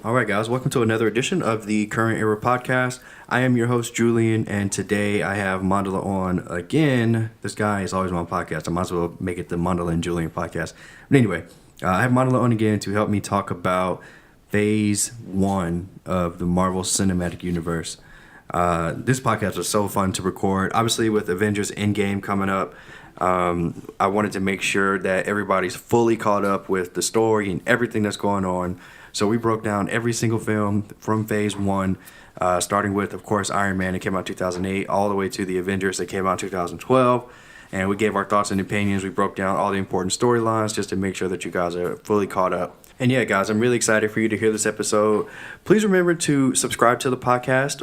All right, guys, welcome to another edition of the Current Era Podcast. I am your host, Julian, and today I have Mandala on again. This guy is always on my podcast. I might as well make it the Mandala and Julian podcast. But anyway, I have Mandala on again to help me talk about Phase 1 of the Marvel Cinematic Universe. This podcast was so fun to record. Obviously, with Avengers Endgame coming up, I wanted to make sure that everybody's fully caught up with the story and everything that's going on. So we broke down every single film from Phase 1, starting with, of course, Iron Man that came out in 2008, all the way to the Avengers that came out in 2012. And we gave our thoughts and opinions. We broke down all the important storylines just to make sure that you guys are fully caught up. And yeah, guys, I'm really excited for you to hear this episode. Please remember to subscribe to the podcast.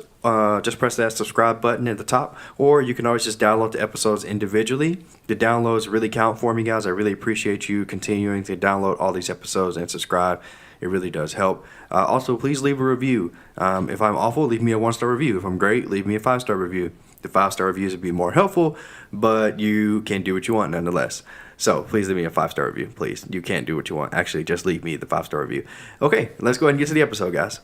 Just press that subscribe button at the top, or you can always just download the episodes individually. The downloads really count for me, guys. I really appreciate you continuing to download all these episodes and subscribe. It really does help. Also, please leave a review. If I'm awful, leave me a 1-star review. If I'm great, leave me a 5-star review. The 5-star reviews would be more helpful, but you can do what you want nonetheless. So please leave me a 5-star review, please. You can't do what you want. Actually, just leave me the 5-star review. Okay, let's go ahead and get to the episode, guys.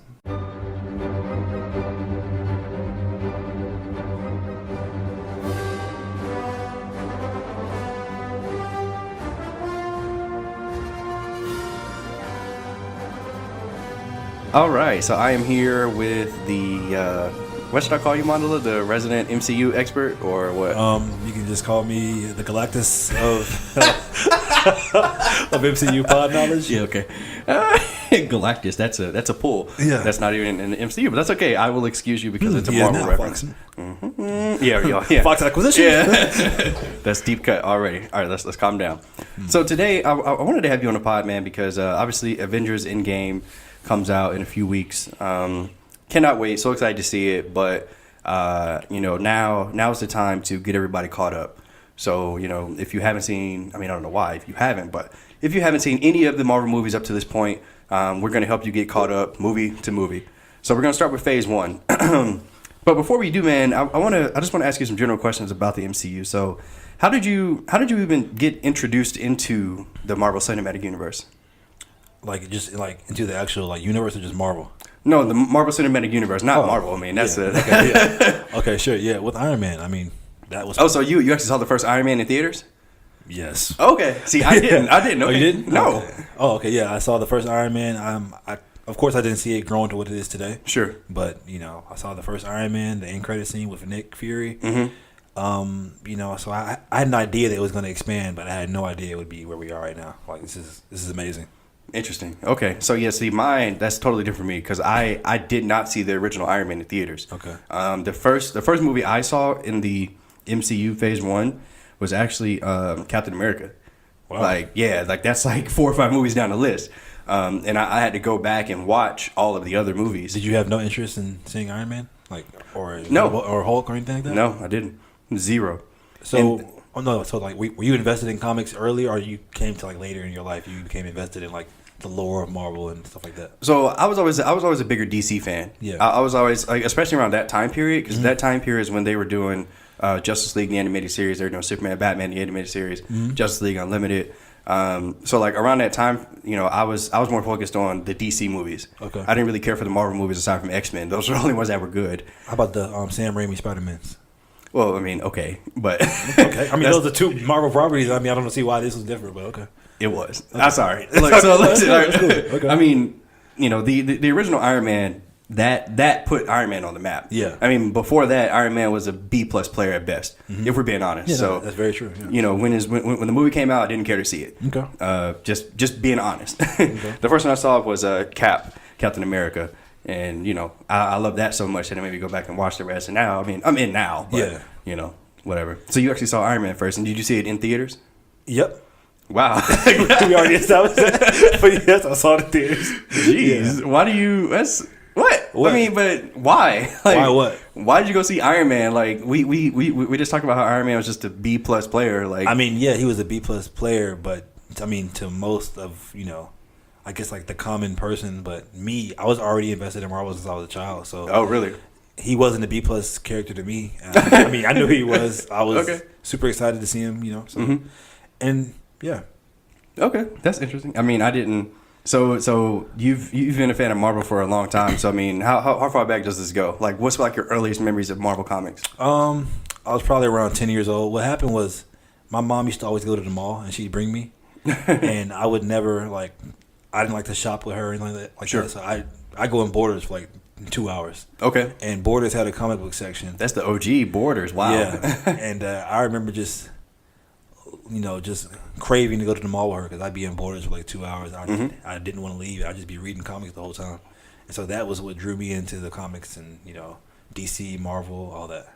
All right, so I am here with the, what should I call you, Mandala? The resident MCU expert, or what? You can just call me the Galactus of of MCU pod knowledge. Yeah, okay. Galactus, that's a pull. Yeah. That's not even in the MCU, but that's okay. I will excuse you because it's a Marvel reference. Mm-hmm. Yeah. Fox acquisition. Yeah. That's deep cut already. All right, let's calm down. So today, I wanted to have you on the pod, man, because obviously Avengers Endgame comes out in a few weeks. Cannot wait. So excited to see it. But, now is the time to get everybody caught up. So, if you haven't seen, I don't know why, if you haven't, but if you haven't seen any of the Marvel movies up to this point, we're going to help you get caught up movie to movie. So we're going to start with Phase 1. But before we do, man, I just want to ask you some general questions about the MCU. So how did you even get introduced into the Marvel Cinematic Universe? Into the actual universe, or just Marvel? No, the Marvel Cinematic Universe, not Marvel. That's it. Okay, yeah. Okay, sure. Yeah, with Iron Man, that was. Oh, so you actually saw the first Iron Man in theaters? Yes. Okay. See, I didn't. I didn't. Okay. Oh, you didn't? No. Okay. Oh, okay. Yeah, I saw the first Iron Man. Of course, I didn't see it growing to what it is today. Sure. But I saw the first Iron Man, the end credit scene with Nick Fury. Mm-hmm. So I had an idea that it was going to expand, but I had no idea it would be where we are right now. This is amazing. Interesting. Okay. So, yeah, see, mine, that's totally different for me because I did not see the original Iron Man in theaters. Okay. The first movie I saw in the MCU Phase 1 was actually Captain America. Wow. That's 4 or 5 movies down the list. And I had to go back and watch all of the other movies. Did you have no interest in seeing Iron Man? No. Or Hulk or anything like that? No, I didn't. Zero. So, were you invested in comics early, or you came to later in your life? You became invested in the lore of Marvel and stuff like that. So I was always a bigger DC fan. Yeah, I was always especially around that time period, because that time period is when they were doing Justice League the animated series. They were doing Superman, Batman the animated series, Justice League Unlimited. So around that time, I was more focused on the DC movies. Okay, I didn't really care for the Marvel movies aside from X-Men. Those were the only ones that were good. How about the Sam Raimi Spider-Mans? Well, okay, but okay. Those are 2 Marvel properties. I don't see why this was different, but okay. It was. Okay. I'm sorry. Listen, okay. The original Iron Man, that put Iron Man on the map. Yeah. Before that, Iron Man was a B+ player at best, if we're being honest. Yeah, so that's very true. Yeah. When the movie came out, I didn't care to see it. Okay. Just being honest. Okay. The first one I saw was Captain America. And, I love that so much that it made me go back and watch the rest. And now, I'm in now. But, yeah. Whatever. So you actually saw Iron Man first. And did you see it in theaters? Yep. Wow. We already established that. But yes, I saw it in theaters. Jeez. Yeah. Why do you... What? But why? Why what? Why did you go see Iron Man? We just talked about how Iron Man was just a B+ player. He was a B+ player, but, to most of, I guess the common person, but me, I was already invested in Marvel since I was a child. So, oh really? He wasn't a B+ character to me. I knew he was. I was super excited to see him. So, and yeah. Okay, that's interesting. I didn't So you've been a fan of Marvel for a long time. So I mean, how far back does this go? Like, what's like your earliest memories of Marvel comics? I was probably around 10 years old. What happened was my mom used to always go to the mall and she'd bring me, and I would never like. I didn't like to shop with her or anything like that. Sure. So I go in Borders for like 2 hours. Okay. And Borders had a comic book section. That's the OG Borders. Wow. Yeah. And I remember just craving to go to the mall with her because I'd be in Borders for like 2 hours. I didn't want to leave. I'd just be reading comics the whole time. And so that was what drew me into the comics and, DC, Marvel, all that.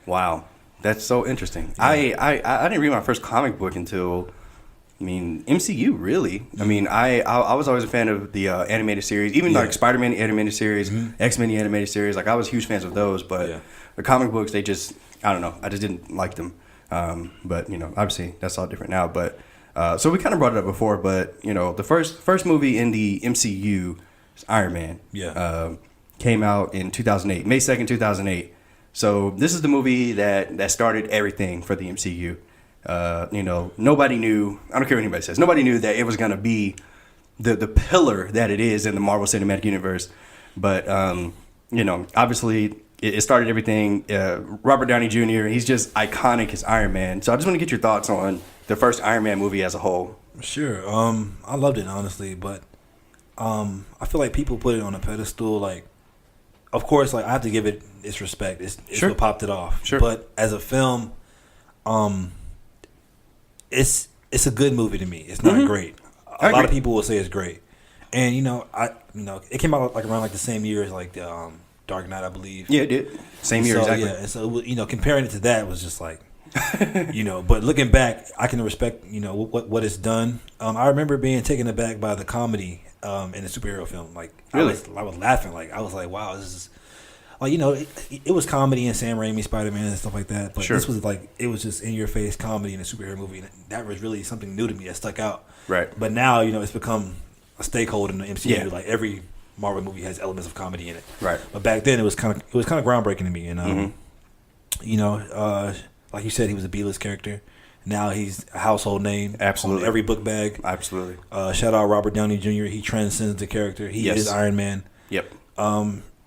Wow. That's so interesting. Yeah. I didn't read my first comic book until, MCU, really. Mm-hmm. I was always a fan of the animated series, even like Spider-Man animated series, X-Men animated series. Like, I was huge fans of those, but the comic books, I don't know. I just didn't like them. But, obviously that's all different now. But so we kind of brought it up before, but, the first movie in the MCU is Iron Man. Yeah. Came out in 2008, May 2nd, 2008. So this is the movie that started everything for the MCU. Nobody knew, I don't care what anybody says, nobody knew that it was going to be the pillar that it is in the Marvel Cinematic Universe. But, obviously it started everything. Robert Downey Jr., he's just iconic as Iron Man. So I just want to get your thoughts on the first Iron Man movie as a whole. Sure. I loved it, honestly, but I feel like people put it on a pedestal. Like, of course, like I have to give it its respect. It's Sure. what popped it off. Sure. But as a film, it's a good movie to me. It's not great. A lot of people will say it's great, and it came out like around like the same year as like the Dark Knight, I believe. Yeah, it did. Same year, exactly. Yeah, and so comparing it to that was just like, but looking back, I can respect what it's done. I remember being taken aback by the comedy in the superhero film. Like, really? I was laughing. Like, I was like, wow, this is like, it was comedy in Sam Raimi Spider-Man and stuff like that. But Sure. this was like, it was just in your face comedy in a superhero movie. And that was really something new to me that stuck out. Right. But now it's become a stakeholder in the MCU. Yeah. Like, every Marvel movie has elements of comedy in it. Right. But back then it was kind of groundbreaking to me. And like you said, he was a B-list character. Now he's a household name. Absolutely. On every book bag. Absolutely. Shout out Robert Downey Jr. He transcends the character. He is Iron Man. Yep.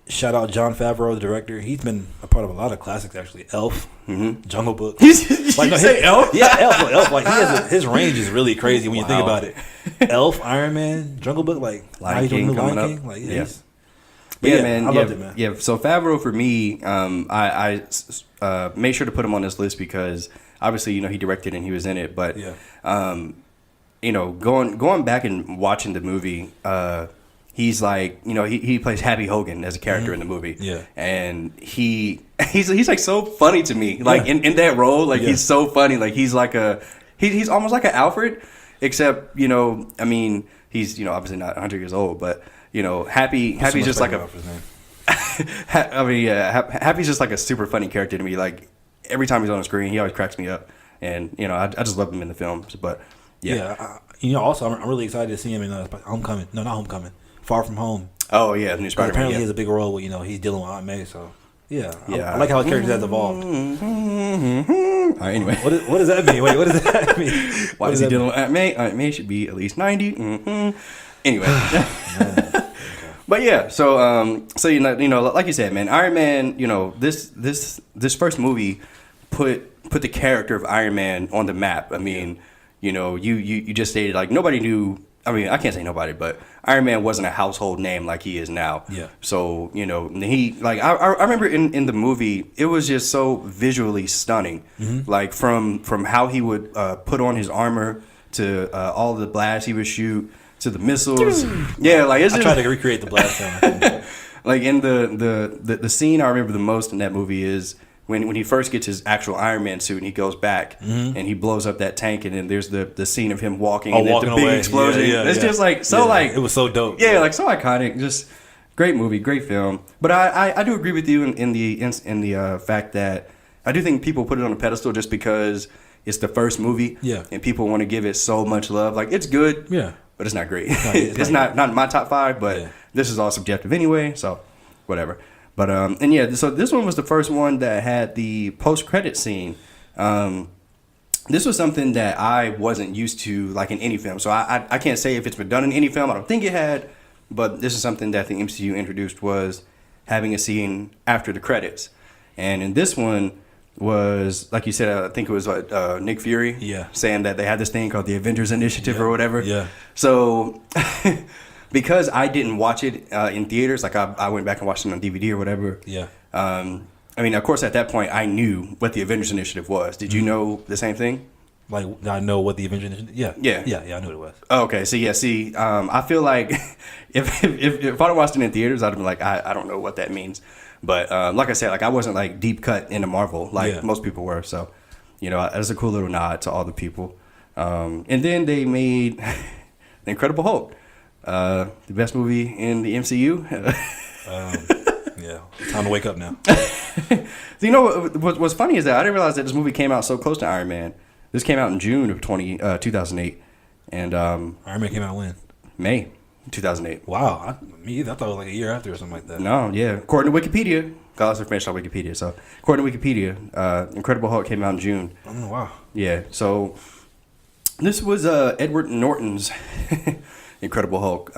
Shout out Jon Favreau, the director. He's been a part of a lot of classics, actually. Elf, Jungle Book. You say Elf? Yeah, Elf. Like, his range is really crazy when you think about it. Elf, Iron Man, Jungle Book, like Lion King coming up. Like, Man. I loved it, man. Yeah, so Favreau for me, I made sure to put him on this list because obviously, he directed and he was in it. But, going back and watching the movie, he's like, he plays Happy Hogan as a character in the movie. Yeah. And he's like so funny to me. Like in that role, like he's so funny. Like he's like he's almost like an Alfred, except, he's, obviously not 100 years old, but, Happy's just like Happy's just like a super funny character to me. Like every time he's on the screen, he always cracks me up. And, I just love him in the films, but also, I'm really excited to see him in Homecoming. No, not Homecoming. Far From Home. Oh yeah, the new Spider-Man. Apparently, he has a big role with he's dealing with Aunt May. So I yeah, like how his character has evolved. All right, anyway, what does that mean? Wait, what does that mean? Why is he dealing with Aunt May? Aunt May should be at least 90. Anyway, but yeah, so like you said, man, Iron Man. This first movie put the character of Iron Man on the map. I mean, you just stated like nobody knew. I mean, I can't say nobody, but Iron Man wasn't a household name like he is now. Yeah. So, he, like, I remember in the movie, it was just so visually stunning. Like, from how he would put on his armor to all the blasts he would shoot to the missiles. Yeah, like, it's just... I tried to recreate the blast sound. Like, in the scene I remember the most in that movie is when he first gets his actual Iron Man suit and he goes back and he blows up that tank, and then there's the scene of him walking and walking the big away. explosion. It's just like like it was so dope. Yeah, like so iconic. Just great movie, great film. But I do agree with you in the fact that I do think people put it on a pedestal just because it's the first movie. Yeah. And people want to give it so much love. Like, it's good. Yeah. But it's not great. It's not in my top 5. But this is all subjective anyway. So whatever. But so this one was the first one that had the post-credit scene. this was something that I wasn't used to, like in any film. So I can't say if it's been done in any film. I don't think it had, but this is something that the MCU introduced, was having a scene after the credits. And in this one was, like you said, I think it was Nick Fury saying that they had this thing called the Avengers Initiative or whatever. Yeah. So because I didn't watch it in theaters, like I went back and watched it on DVD or whatever. Yeah. I mean, of course, at that point, I knew what the Avengers Initiative was. Did you know the same thing? Like, I know what the Avengers Initiative. Yeah. I knew what it was. Oh, okay, so I feel like if I'd watched it in theaters, I'd have been like, I don't know what that means. But like I said, like I wasn't like deep cut into Marvel like most people were. So, that's a cool little nod to all the people. And then they made The Incredible Hulk, the best movie in the MCU. Yeah, time to wake up now. What's funny is that I didn't realize that this movie came out so close to Iron Man. This came out in June of 2008, and Iron Man came out when? May 2008. Wow, me either. I thought it was like a year after or something like that. No, yeah. According to Wikipedia, got lots of information on Wikipedia. So according to Wikipedia, Incredible Hulk came out in June. Oh wow. Yeah. So this was Edward Norton's Incredible Hulk.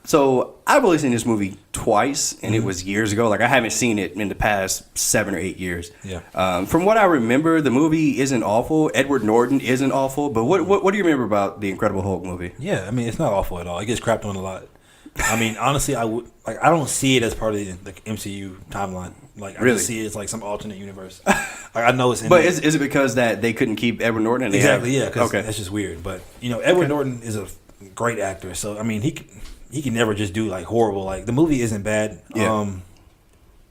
So I've only seen this movie twice, and it was years ago. Like I haven't seen it in the past 7 or 8 years. Yeah. From what I remember, the movie isn't awful. Edward Norton isn't awful. But what do you remember about the Incredible Hulk movie? Yeah, I mean it's not awful at all. It gets crapped on a lot. I mean, honestly, I don't see it as part of the MCU timeline. Like I just see it as like some alternate universe. Like I know it's in But is it because that they couldn't keep Edward Norton? And exactly. Yeah. Because that's just weird. But Edward Norton is a great actor. So I mean he can never just do like horrible. Like the movie isn't bad. Yeah.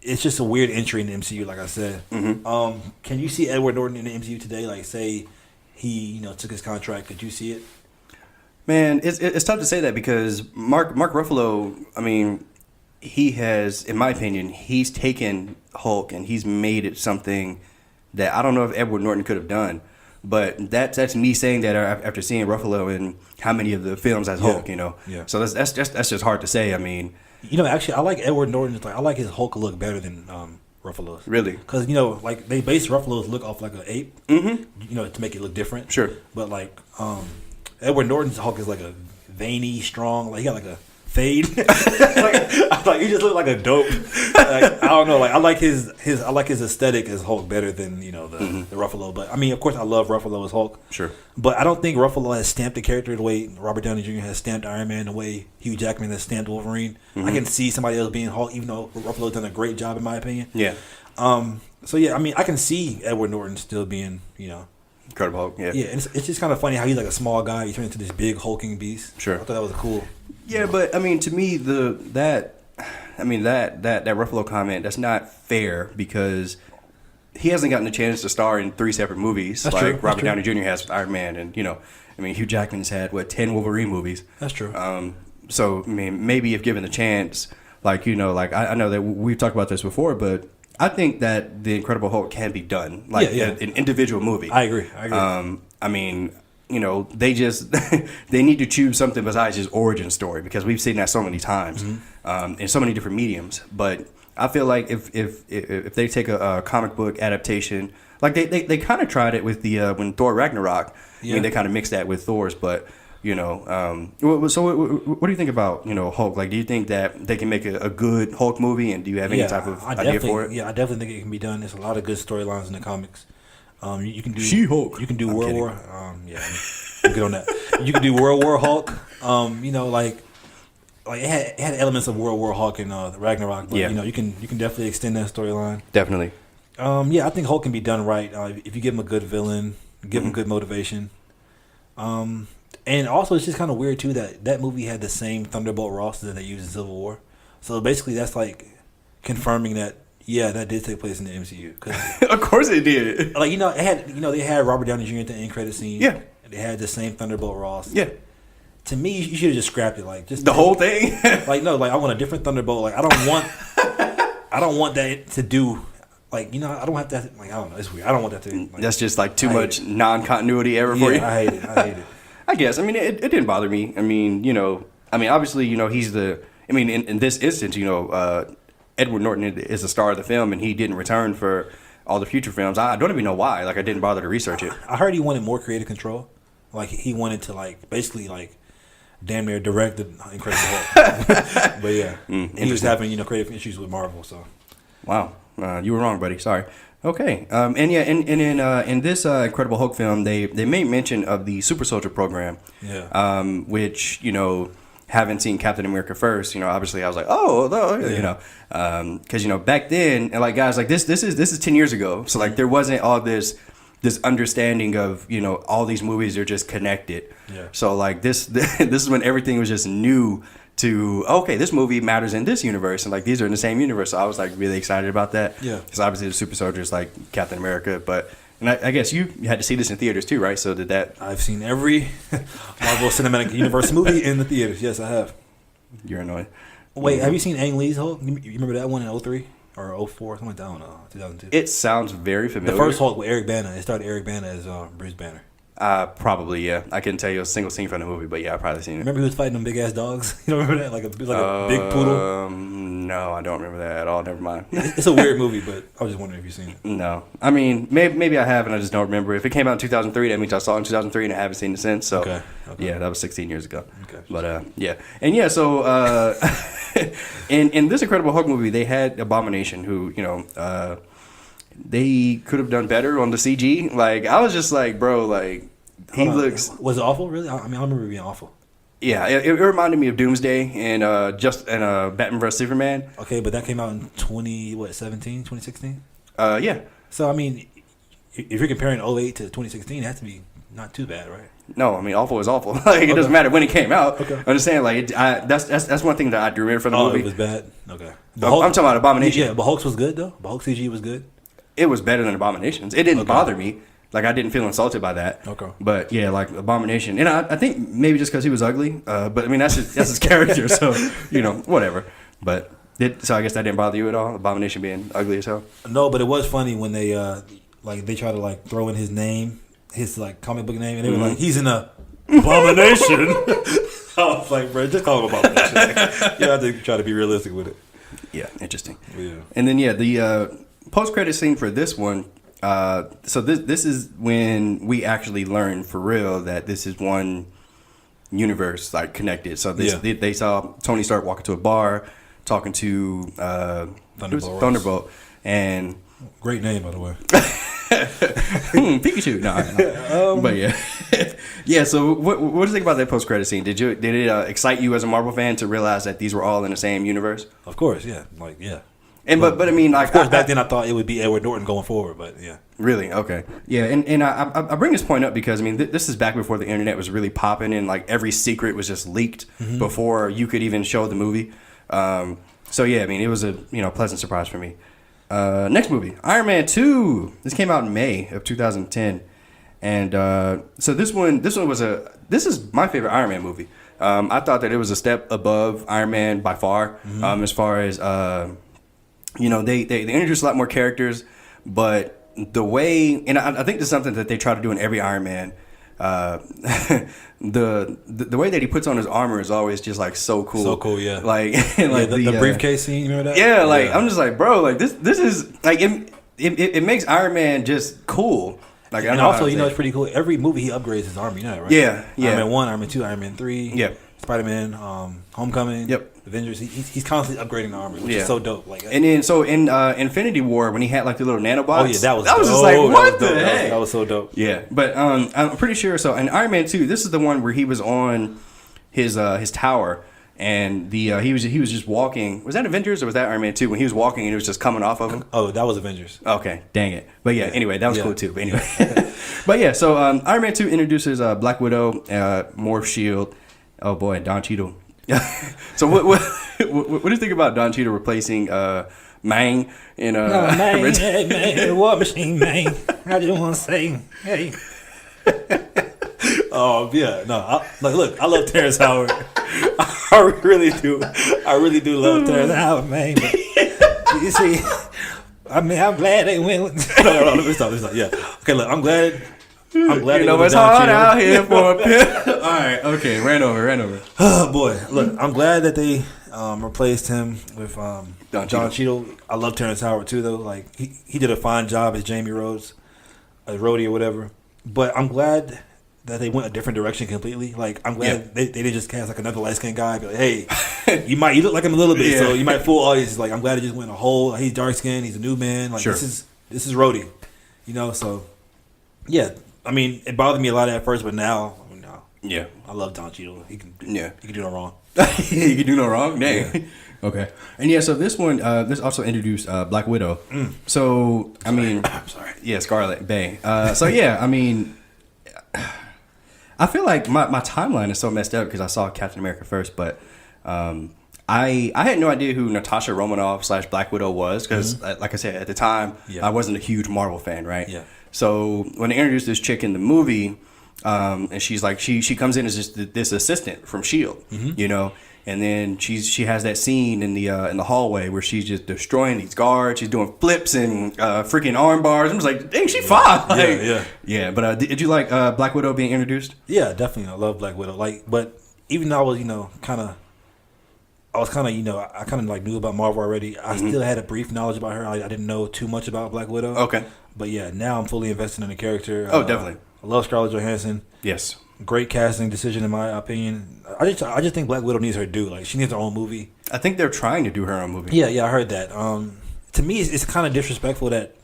It's just a weird entry in the MCU, like I said. Mm-hmm. Can you see Edward Norton in the MCU today? Like, say he took his contract. Could you see it? Man, it's tough to say that because Mark Ruffalo, I mean, he has, in my opinion, he's taken Hulk and he's made it something that I don't know if Edward Norton could have done. But that's me saying that after seeing Ruffalo in how many of the films as Hulk, Yeah. So that's just hard to say. I mean, actually, I like Edward Norton. I like his Hulk look better than Ruffalo's. Really? Because like they base Ruffalo's look off like an ape. Mm-hmm. To make it look different. Sure. But like Edward Norton's Hulk is like a veiny, strong. Like he got like a fade. like he just looked like a dope. Like, I don't know. Like I like his aesthetic as Hulk better than the Ruffalo. But I mean, of course, I love Ruffalo as Hulk. Sure. But I don't think Ruffalo has stamped the character the way Robert Downey Jr. has stamped Iron Man, the way Hugh Jackman has stamped Wolverine. I can see somebody else being Hulk, even though Ruffalo's done a great job in my opinion. Yeah. So yeah, I mean, I can see Edward Norton still being Incredible Hulk. Yeah. Yeah, and it's just kind of funny how he's like a small guy. He turned into this big hulking beast. Sure. I thought that was cool. Yeah, but I mean, to me, that Ruffalo comment, that's not fair because he hasn't gotten a chance to star in 3 separate movies Robert Downey Jr. has with Iron Man, and Hugh Jackman's had 10 Wolverine movies. That's true. So I mean, maybe if given the chance, I know that we've talked about this before, but I think that the Incredible Hulk can be done an individual movie. I agree. I mean, they just they need to choose something besides his origin story because we've seen that so many times in so many different mediums. But I feel like if they take a comic book adaptation, like they kind of tried it with the when Thor Ragnarok. I mean, they kind of mixed that with Thor's, but. So what do you think about Hulk? Like, do you think that they can make a good Hulk movie, and do you have any type of idea for it? Yeah, I definitely think it can be done. There's a lot of good storylines in the comics. You can do She-Hulk. You can do World War. I'm good on that. You can do World War Hulk. Like it had elements of World War Hulk in Ragnarok. But, you can definitely extend that storyline. Definitely. I think Hulk can be done right if you give him a good villain, give him good motivation. And also, it's just kind of weird, too, that movie had the same Thunderbolt Ross that they used in Civil War. So, basically, that's, like, confirming that, that did take place in the MCU. Of course it did. Like, it had, they had Robert Downey Jr. at the end credit scene. Yeah. They had the same Thunderbolt Ross. Yeah. To me, you should have just scrapped it. Like, just the whole thing? I want a different Thunderbolt. Like, I don't want that to do... Like, I don't have to... Like, I don't know. It's weird. I don't want that to... Like, that's just, like, too much non-continuity error for you? I hate it. I guess. I mean, it didn't bother me. I mean, obviously, he's the... I mean, in this instance, Edward Norton is the star of the film, and he didn't return for all the future films. I don't even know why. Like I didn't bother to research it. I heard he wanted more creative control. Like he wanted to like basically like damn near direct the Incredible Hulk. But yeah, he was having creative issues with Marvel. So wow, you were wrong, buddy. Sorry. Okay, and yeah, in this Incredible Hulk film, they made mention of the Super Soldier program. Yeah. Which having seen Captain America first, obviously I was like, because back then, and like guys, like this is 10 years ago, so like there wasn't all this understanding of all these movies are just connected. Yeah. So like this is when everything was just new to, okay, this movie matters in this universe, and like these are in the same universe. So I was like really excited about that. Yeah. Because obviously the Super Soldier is like Captain America, and I guess you had to see this in theaters too, right? So did that? I've seen every Marvel Cinematic Universe movie in the theaters. Yes, I have. You're annoying. Wait, have you seen Ang Lee's Hulk? You remember that one in 03 or 04? Something like that. I don't know. 2002. It sounds very familiar. The first Hulk with Eric Bana. It started Eric Bana as Bruce Banner. Probably, yeah. I couldn't tell you a single scene from the movie, but yeah, I've probably seen it. Remember he was fighting them big ass dogs? You don't remember that? Like a big poodle? No, I don't remember that at all. Never mind. It's a weird movie, but I was just wondering if you've seen it. No. I mean, maybe I have and I just don't remember. If it came out in 2003, that means I saw it in 2003 and I haven't seen it since. So, okay. Yeah, that was 16 years ago. Okay. But, yeah. And yeah, so in this Incredible Hulk movie, they had Abomination who, they could have done better on the CG. Like, I was just like, bro, like, he looks... Was it awful, really? I mean, I remember it being awful. Yeah, it reminded me of Doomsday and Batman vs Superman. Okay, but that came out in 2016? Yeah. So, I mean, if you're comparing 08 to 2016, it has to be not too bad, right? No, I mean, awful is awful. Like, it doesn't matter when it came out. Okay. I'm just saying, like, that's one thing that I remember from the movie. It was bad? Okay. I'm talking about Abomination. Yeah, but Hulk's was good, though? But Hulk CG was good? It was better than Abominations. It didn't bother me. Like, I didn't feel insulted by that. Okay. But, yeah, like, Abomination. And I think maybe just because he was ugly. But, I mean, that's his character. So, whatever. But, so I guess that didn't bother you at all? Abomination being ugly as hell? No, but it was funny when they, they try to, throw in his name, his, comic book name. And they were like, he's in a Abomination. I was like, bro, just call him Abomination. You have to try to be realistic with it. Yeah, interesting. Yeah. And then, yeah, the post-credit scene for this one, so this is when we actually learn for real that this is one universe, connected. So they saw Tony Stark walking to a bar, talking to Thunderbolt, and great name, by the way. Pikachu. No. But yeah, yeah. So what do you think about that post-credit scene? Did it excite you as a Marvel fan to realize that these were all in the same universe? Of course, yeah. Yeah. And but I mean, of course, back then I thought it would be Edward Norton going forward, but yeah. Really? Okay. Yeah, and I bring this point up because I mean this is back before the internet was really popping and every secret was just leaked before you could even show the movie. So yeah, I mean it was a pleasant surprise for me. Next movie, Iron Man 2. This came out in May of 2010, and so this is my favorite Iron Man movie. I thought that it was a step above Iron Man by far, as far as they introduced a lot more characters, but the way, and I think this is something that they try to do in every Iron Man. The way that he puts on his armor is always just so cool. So cool, yeah. The briefcase scene, you remember that? Yeah, I'm just bro, this is it makes Iron Man just cool. And also, it's pretty cool. Every movie he upgrades his armor, right? Yeah. Iron Man 1, Iron Man 2, Iron Man 3. Yeah. Spider-Man, Homecoming. Yep. Avengers. He's constantly upgrading the armor, which is so dope. And then so in Infinity War when he had the little nanobots. Oh yeah, that was just what the heck? That was so dope. Yeah, but I'm pretty sure. So in Iron Man 2, this is the one where he was on his tower. And he was just walking. Was that Avengers or was that Iron Man 2 when he was walking and it was just coming off of him? Oh, that was Avengers. Okay, dang it. But yeah, anyway, that was cool too. But anyway, but yeah, so Iron Man 2 introduces Black Widow, Morph Shield. Oh boy, Don Cheadle. So what do you think about Don Cheadle replacing Mang in Mang, hey, man, War Machine, Mang. I just want to say, hey. Oh yeah, no. Look, I love Terrence Howard. I really do. I really do love Terrence Howard, man. But, you see, I mean, I'm glad they went. No, let me stop. Yeah. Okay, look, I'm glad. It's hard out here for a pimp. All right, okay, ran over. Oh boy, look, I'm glad that they Replaced him with John Cheadle. I love Terrence Howard too, though. Like he did a fine job as Jamie Rhodes, as Rhodey or whatever. But I'm glad that they went a different direction completely. Like I'm glad they didn't just cast like another light skinned guy. Be like, hey, you look like him a little bit, so you might fool audiences. Like I'm glad they just went a whole. He's dark skinned. He's a new man. Like this is Rhodey, So yeah, I mean it bothered me a lot at first, but now. Yeah, I love Don Cheadle. He can do no wrong. He can do no wrong. Dang. Yeah. Okay. And so this one, this also introduced Black Widow. So I mean, I'm sorry. Yeah, Scarlet. Bang. So yeah, I mean, I feel like my timeline is so messed up because I saw Captain America first, but I had no idea who Natasha Romanoff / Black Widow was because, like I said, at the time I wasn't a huge Marvel fan, right? Yeah. So when they introduced this chick in the movie. And she's like she comes in as just this assistant from Shield, and then she has that scene in the hallway where she's just destroying these guards. She's doing flips and freaking arm bars. I'm just like, dang, she fine. Yeah. But did you like Black Widow being introduced? Yeah, definitely. I love Black Widow. But even though I was I kind of like knew about Marvel already. I still had a brief knowledge about her. I didn't know too much about Black Widow. Okay. But yeah, now I'm fully invested in the character. Oh, definitely. I love Scarlett Johansson. Yes. Great casting decision in my opinion. I just think Black Widow needs her due. Like she needs her own movie. I think they're trying to do her own movie. Yeah, I heard that. To me, it's kind of disrespectful that,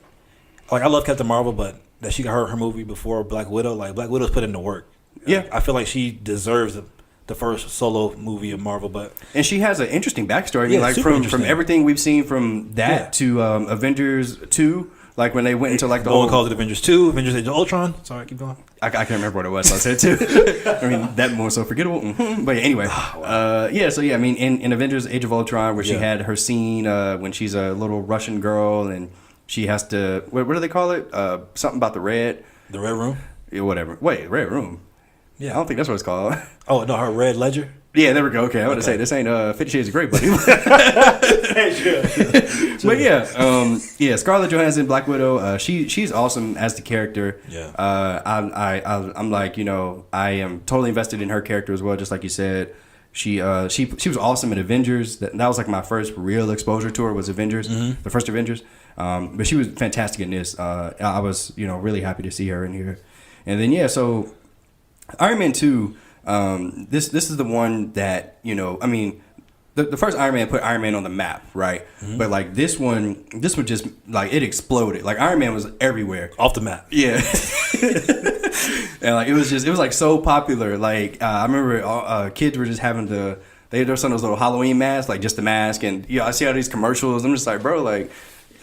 like, I love Captain Marvel, but that she got her movie before Black Widow. Like Black Widow's put in the work. Yeah, I feel like she deserves the first solo movie of Marvel, and she has an interesting backstory. I mean, like from everything we've seen from that to Avengers 2. Like when they went into like the one calls it Avengers 2, Avengers Age of Ultron. Sorry, keep going. I can't remember what it was, so I said 2. I mean, that more so forgettable. But anyway, so I mean, in Avengers Age of Ultron, where she had her scene when she's a little Russian girl and she has to, what do they call it? Something about the red room? Yeah, whatever. Wait, red room? Yeah. I don't think that's what it's called. Oh, no, her red ledger? Yeah, there we go. Okay, I want to say this ain't 50 Shades of Grey, buddy. But yeah, Scarlett Johansson, Black Widow. She's awesome as the character. Yeah. I'm like, I am totally invested in her character as well. Just like you said, she was awesome in Avengers. That was like my first real exposure to her was Avengers, the first Avengers. But she was fantastic in this. I was really happy to see her in here. And then so Iron Man 2. This is the one that I mean, the first Iron Man put Iron Man on the map, right? But like this one just like it exploded. Like Iron Man was everywhere, off the map. Yeah, and like it was like so popular. Like I remember kids were just having they were some of those little Halloween masks, like just the mask, and I see all these commercials. I'm just like, bro, like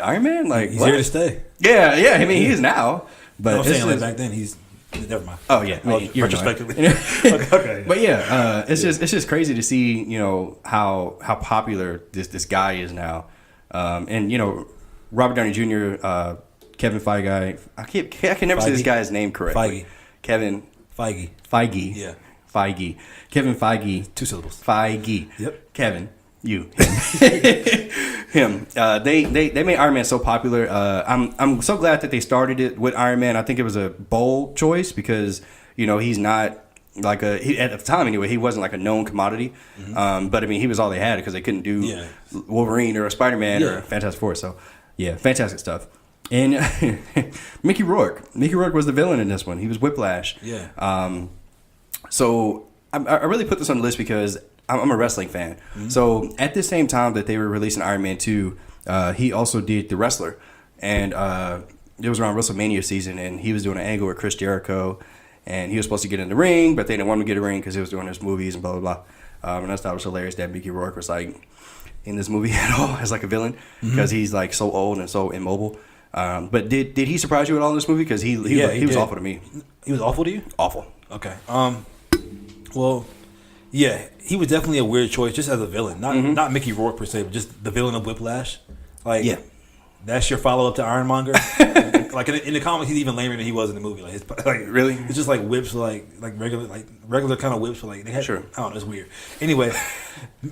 Iron Man, like he's here to stay. Yeah. I mean, he is now, but I'm saying like back then he's. Never mind. Oh yeah, retrospectively. Okay. But it's just crazy to see how popular this guy is now, and Robert Downey Jr., Kevin Feige. I can never say this guy's name correctly. Kevin Feige. Yeah. Feige. Kevin Feige. 2 syllables. Feige. Yep. Kevin. You. Him. They made Iron Man so popular. I'm so glad that they started it with Iron Man. I think it was a bold choice because he's not like at the time anyway. He wasn't like a known commodity. But I mean he was all they had because they couldn't do Wolverine or a Spider-Man or a Fantastic Four. So yeah, fantastic stuff. And Mickey Rourke. Mickey Rourke was the villain in this one. He was Whiplash. Yeah. So I really put this on the list because I'm a wrestling fan. So at the same time that they were releasing Iron Man 2, he also did The Wrestler. And it was around WrestleMania season, and he was doing an angle with Chris Jericho. And he was supposed to get in the ring, but they didn't want him to get in the ring because he was doing his movies and blah, blah, blah. And I thought it was hilarious that Mickey Rourke was like in this movie at all as like a villain because he's like so old and so immobile. But did he surprise you at all in this movie? Because he was awful to me. He was awful to you? Awful. Okay. Well... Yeah, he was definitely a weird choice just as a villain. Not Mickey Rourke per se, but just the villain of Whiplash. Like, that's your follow-up to Ironmonger. Like in the comics, he's even lamer than he was in the movie. Like really? It's just like whips, like regular kind of whips. Like they had, I don't know, it's weird. Anyway,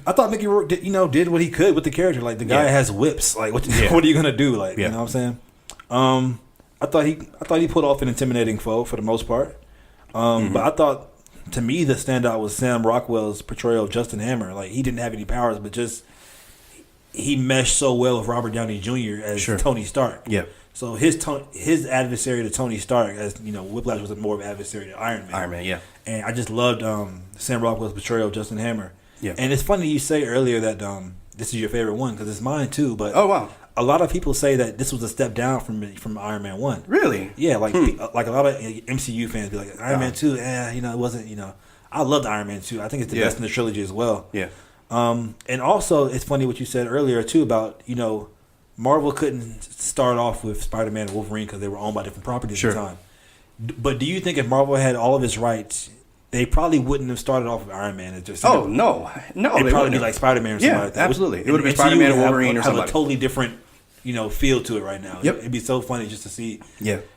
I thought Mickey Rourke did what he could with the character. Like the guy has whips. Like what are you gonna do? Like you know what I'm saying? I thought he put off an intimidating foe for the most part. But I thought to me, the standout was Sam Rockwell's portrayal of Justin Hammer. Like, he didn't have any powers, but just he meshed so well with Robert Downey Jr. as Tony Stark. Yeah. So his adversary to Tony Stark, as you know, Whiplash was more of an adversary to Iron Man. Iron Man, yeah. And I just loved Sam Rockwell's portrayal of Justin Hammer. Yeah. And it's funny you say earlier that this is your favorite one because it's mine too. But oh wow, a lot of people say that this was a step down from Iron Man 1. Really? Yeah, like a lot of MCU fans be like Iron Man 2. It wasn't. I loved Iron Man 2. I think it's the best in the trilogy as well. Yeah. And also it's funny what you said earlier too about Marvel couldn't start off with Spider-Man and Wolverine because they were owned by different properties at the time. But do you think if Marvel had all of its rights, they probably wouldn't have started off with Iron Man? No, it'd probably be like Spider-Man or something like that. Absolutely. It would have been Spider-Man or Wolverine or something. Have a totally different, feel to it right now. Yep. It'd be so funny just to see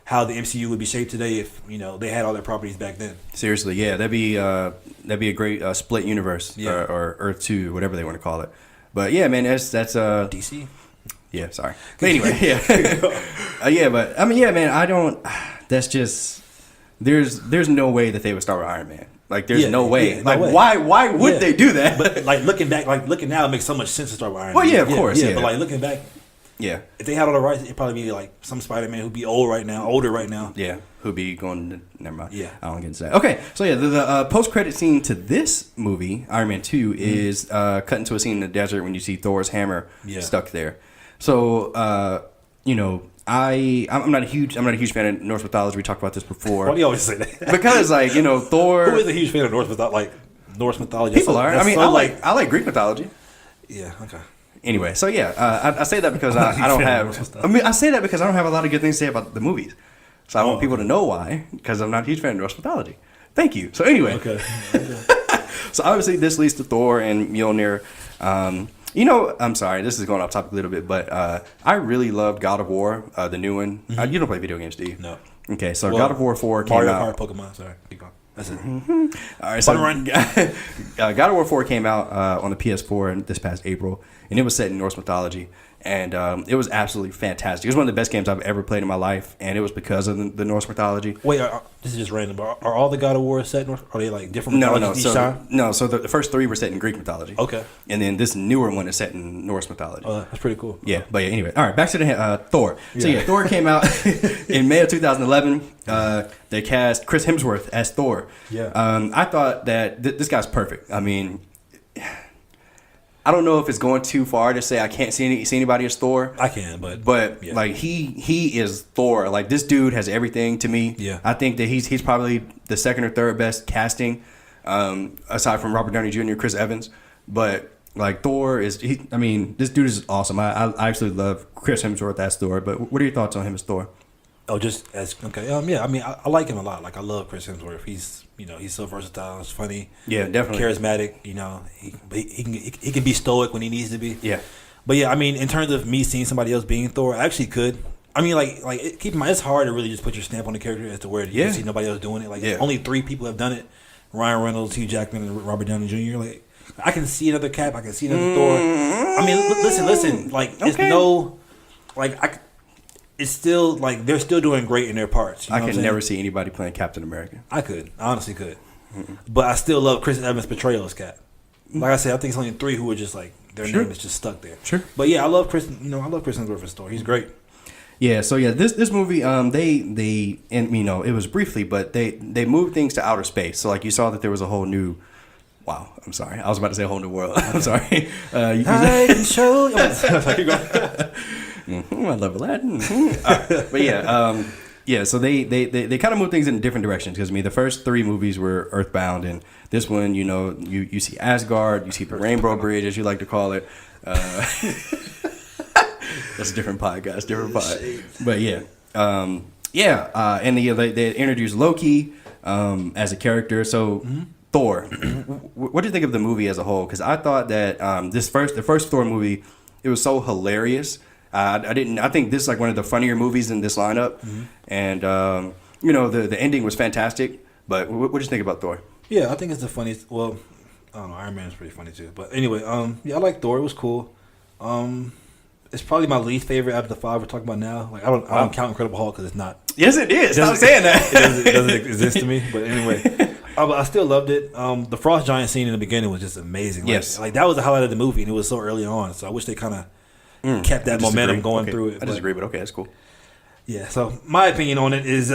how the MCU would be shaped today if they had all their properties back then. Seriously, yeah, that'd be a great split universe or Earth 2, whatever they want to call it. But yeah, man, that's DC. Yeah, sorry. But anyway, but I mean, yeah, man, I don't. That's just there's no way that they would start with Iron Man. Like, there's no way. Like, why would they do that? But like looking now, it makes so much sense to start with Iron Man. Well, yeah, of course, yeah. But like looking back, if they had all the rights, it'd probably be like some Spider-Man who'd be older right now. Yeah, who'd be going. Never mind. Yeah, I don't get into that. Okay, so yeah, the post-credit scene to this movie, Iron Man 2, is cut into a scene in the desert when you see Thor's hammer stuck there. So, I'm not a huge fan of Norse mythology. We talked about this before. Why do you always say that? Because Thor. Who is a huge fan of Norse mythology? People are. I mean, I like Greek mythology. Yeah. Okay. Anyway, so yeah, I say that because I don't have. I mean, I say that because I don't have a lot of good things to say about the movies. So I want people to know why, because I'm not a huge fan of Norse mythology. Thank you. So anyway. Okay. So obviously this leads to Thor and Mjolnir. I'm sorry, this is going off topic a little bit, but I really loved God of War, the new one. You don't play video games, do you? No. Okay, so God of War 4 came Mario out. Kart, Pokemon, sorry. Keep going. That's it. All right, so God of War 4 came out on the PS4 this past April, and it was set in Norse mythology. And it was absolutely fantastic. It was one of the best games I've ever played in my life, and it was because of the Norse mythology. Wait, this is just random, but are all the God of War set in Norse? Are they like different mythologies each time? No, so the first 3 were set in Greek mythology. Okay. And then this newer one is set in Norse mythology. Oh, that's pretty cool. Yeah, but yeah, anyway. All right, back to the Thor. So yeah, Thor came out in May of 2011. They cast Chris Hemsworth as Thor. Yeah. I thought that this guy's perfect. I mean, I don't know if it's going too far to say I can't see anybody as Thor. I can, but like he is Thor. Like, this dude has everything to me. Yeah. I think that he's probably the second or third best casting, aside from Robert Downey Jr., Chris Evans. But like, Thor is this dude is awesome. I absolutely love Chris Hemsworth as Thor. But what are your thoughts on him as Thor? Oh, just as okay. Yeah, I mean, I like him a lot. Like, I love Chris Hemsworth. He's so versatile. He's funny. Yeah, definitely charismatic. He can be stoic when he needs to be. Yeah. But yeah, I mean, in terms of me seeing somebody else being Thor, I actually could. I mean, keep in mind, it's hard to really just put your stamp on the character as to where you see nobody else doing it. Like, only 3 people have done it: Ryan Reynolds, Hugh Jackman, and Robert Downey Jr. Like, I can see another Cap. I can see another Thor. I mean, listen. Like, it's no, like it's still like they're still doing great in their parts. You know I can never see anybody playing Captain America. I honestly could, but I still love Chris Evans' portrayal as Cap. Like I said, I think it's only 3 who are just like their name is just stuck there. Sure, but yeah, I love Chris. I love Chris Hemsworth's story. He's great. Yeah, so yeah, this movie, they and it was briefly, but they moved things to outer space. So like, you saw that there was a whole new. Wow, I'm sorry. I was about to say a whole new world. I'm sorry. I can show you. I love Aladdin. But yeah, so they kind of move things in different directions, because the first 3 movies were Earthbound, and this one, you see Asgard, you see the Rainbow Bridge, as you like to call it. That's a different podcast, different pod. But and they introduced Loki as a character. So Thor, what do you think of the movie as a whole? Because I thought that the first Thor movie, it was so hilarious. I think this is like one of the funnier movies in this lineup, and the ending was fantastic. But what do you think about Thor? Yeah, I think it's the funniest. Well, I don't know. Iron Man is pretty funny too. But anyway, I like Thor. It was cool. It's probably my least favorite out of the 5 we're talking about now. Like, I don't count Incredible Hulk because it's not. Yes, it is. Stop saying that. It doesn't exist to me. But anyway, I still loved it. The Frost Giant scene in the beginning was just amazing. Yes. Like that was the highlight of the movie, and it was so early on. So I wish they kind of kept that momentum going through it. I disagree, but okay, that's cool. Yeah. So my opinion on it is,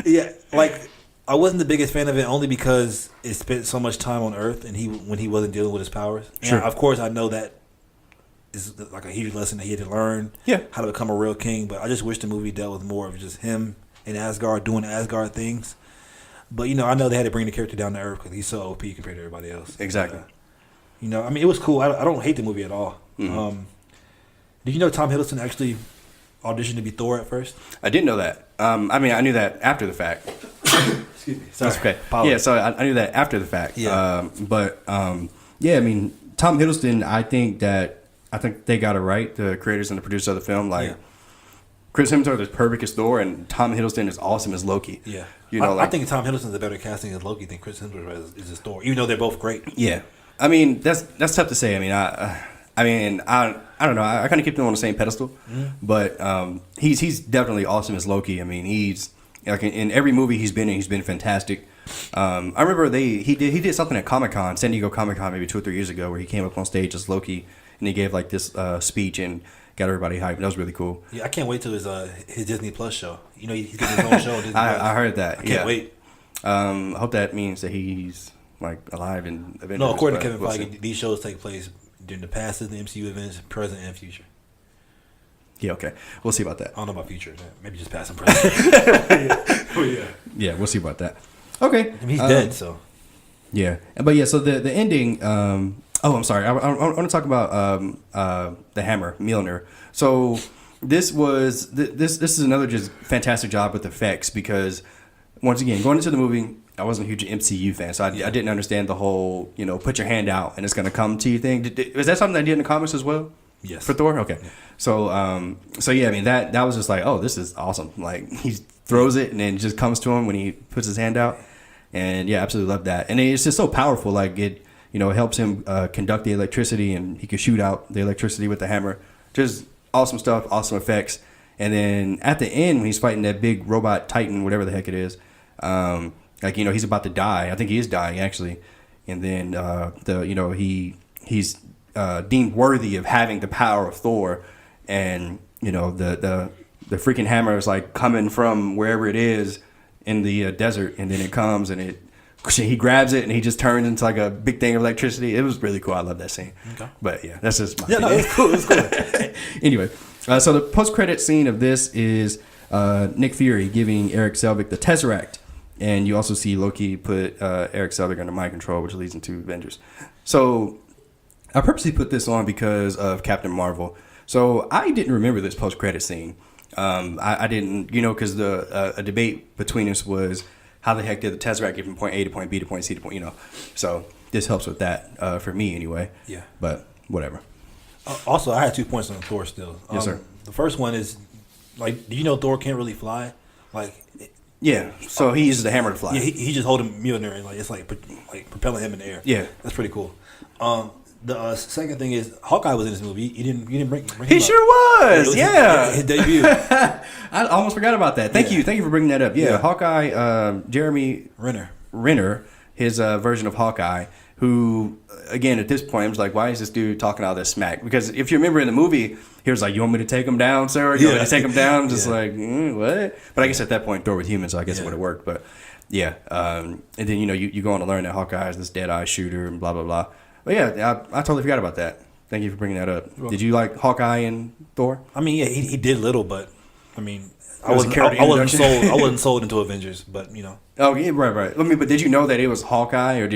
yeah, like I wasn't the biggest fan of it only because it spent so much time on Earth, and when he wasn't dealing with his powers. And Sure. of course, I know that is like a huge lesson that he had to learn. Yeah. How to become a real king. But I just wish the movie dealt with more of just him in Asgard doing Asgard things. But I know they had to bring the character down to earth because he's so OP compared to everybody else. Exactly. I mean, it was cool. I don't hate the movie at all. Mm-hmm. Did you know Tom Hiddleston actually auditioned to be Thor at first? I didn't know that. I mean, I knew that after the fact. Excuse me. Sorry. That's okay. Apologies. Yeah, so I knew that after the fact. Yeah. Yeah, I mean, Tom Hiddleston, I think they got it right, the creators and the producers of the film. Like, Chris Hemsworth is perfect as Thor, and Tom Hiddleston is awesome as Loki. Yeah. I I think Tom Hiddleston's a better casting as Loki than Chris Hemsworth is as Thor, even though they're both great. Yeah. I mean, that's tough to say. I mean, I don't know. I kind of keep them on the same pedestal, but he's definitely awesome as Loki. I mean, he's like in every movie he's been in, he's been fantastic. I remember he did something at Comic-Con, San Diego Comic-Con, maybe 2 or 3 years ago, where he came up on stage as Loki and he gave like this speech and got everybody hyped. That was really cool. Yeah, I can't wait till his Disney Plus show. He's getting his own show on Disney Plus. I heard that. I can't wait. I hope that means that he's like alive in Avengers. No, according to Kevin Feige, these shows take place during the past of the MCU events, present and future. Yeah, okay. We'll see about that. I don't know about future. Maybe just past and present. Yeah, we'll see about that. Okay. I mean, he's dead, so. Yeah. But yeah, so the ending, I'm sorry. I want to talk about the Hammer, Mjolnir. So this is another just fantastic job with effects because, once again, going into the movie, I wasn't a huge MCU fan, so I didn't understand the whole, put your hand out and it's going to come to you thing. Was that something they did in the comics as well? Yes. For Thor? Okay. Yeah. So yeah, I mean, that was just like, oh, this is awesome. Like, he throws it and then it just comes to him when he puts his hand out. And yeah, absolutely love that. And it's just so powerful. Like, it helps him conduct the electricity and he can shoot out the electricity with the hammer. Just awesome stuff, awesome effects. And then at the end, when he's fighting that big robot titan, whatever the heck it is, he's about to die. I think he is dying actually. And then he's deemed worthy of having the power of Thor, and the freaking hammer is like coming from wherever it is in the desert, and then it comes and he grabs it and he just turns into like a big thing of electricity. It was really cool. I love that scene. Okay. But yeah, that's just my opinion. No, it's cool. It's cool. Anyway, so the post-credit scene of this is Nick Fury giving Eric Selvig the Tesseract, and you also see Loki put Eric Selvig under mind control, which leads into Avengers. So I purposely put this on because of Captain Marvel. So I didn't remember this post-credit scene. I didn't, because a debate between us was how the heck did the Tesseract get from point A to point B to point C to point, So this helps with that for me anyway. Yeah. But whatever. Also, I had 2 points on Thor still. Yes, sir. The first one is, like, do you know Thor can't really fly? Like, yeah. So he uses the hammer to fly. Yeah, he just holding Mjolnir and it's like propelling him in the air. Yeah. That's pretty cool. The second thing is Hawkeye was in this movie. You didn't bring him He up. sure was. Yeah. His debut. I almost forgot about that. Thank you for bringing that up. Yeah. Hawkeye, Jeremy Renner, his version of Hawkeye, who again at this point I was like, why is this dude talking all this smack? Because if you remember in the movie, he was like, "You want me to take him down, sir? You want me to take him down?" I'm just like, what? But I guess at that point, Thor with humans, so I guess it would have worked. But yeah, and then you go on to learn that Hawkeye is this Deadeye shooter and blah blah blah. But yeah, I totally forgot about that. Thank you for bringing that up. Did you like Hawkeye and Thor? I mean, yeah, he did little, but I mean, I wasn't sold into Avengers, but Oh yeah, right. I mean, but did you know that it was Hawkeye, or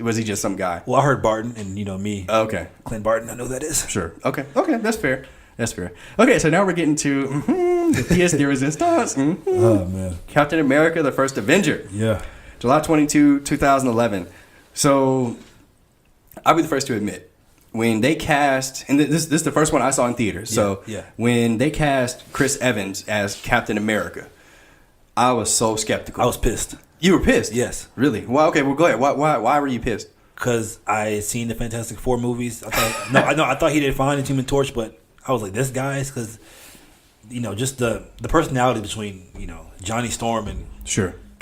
was he just some guy? Well, I heard Barton, and me. Okay. Clint Barton, I know who that is. Sure. Okay, that's fair. Okay, so now we're getting to the pièce de résistance. Oh man, Captain America: The First Avenger. Yeah. July 22, 2011. So I'll be the first to admit, when they cast, and this is the first one I saw in theaters. So when they cast Chris Evans as Captain America, I was so skeptical. I was pissed. You were pissed? Yes. Really? Well, okay. Well, go ahead. Why were you pissed? Because I had seen the Fantastic Four movies. I thought he did fine in Human Torch, but I was like, this guy's because just the personality between Johnny Storm and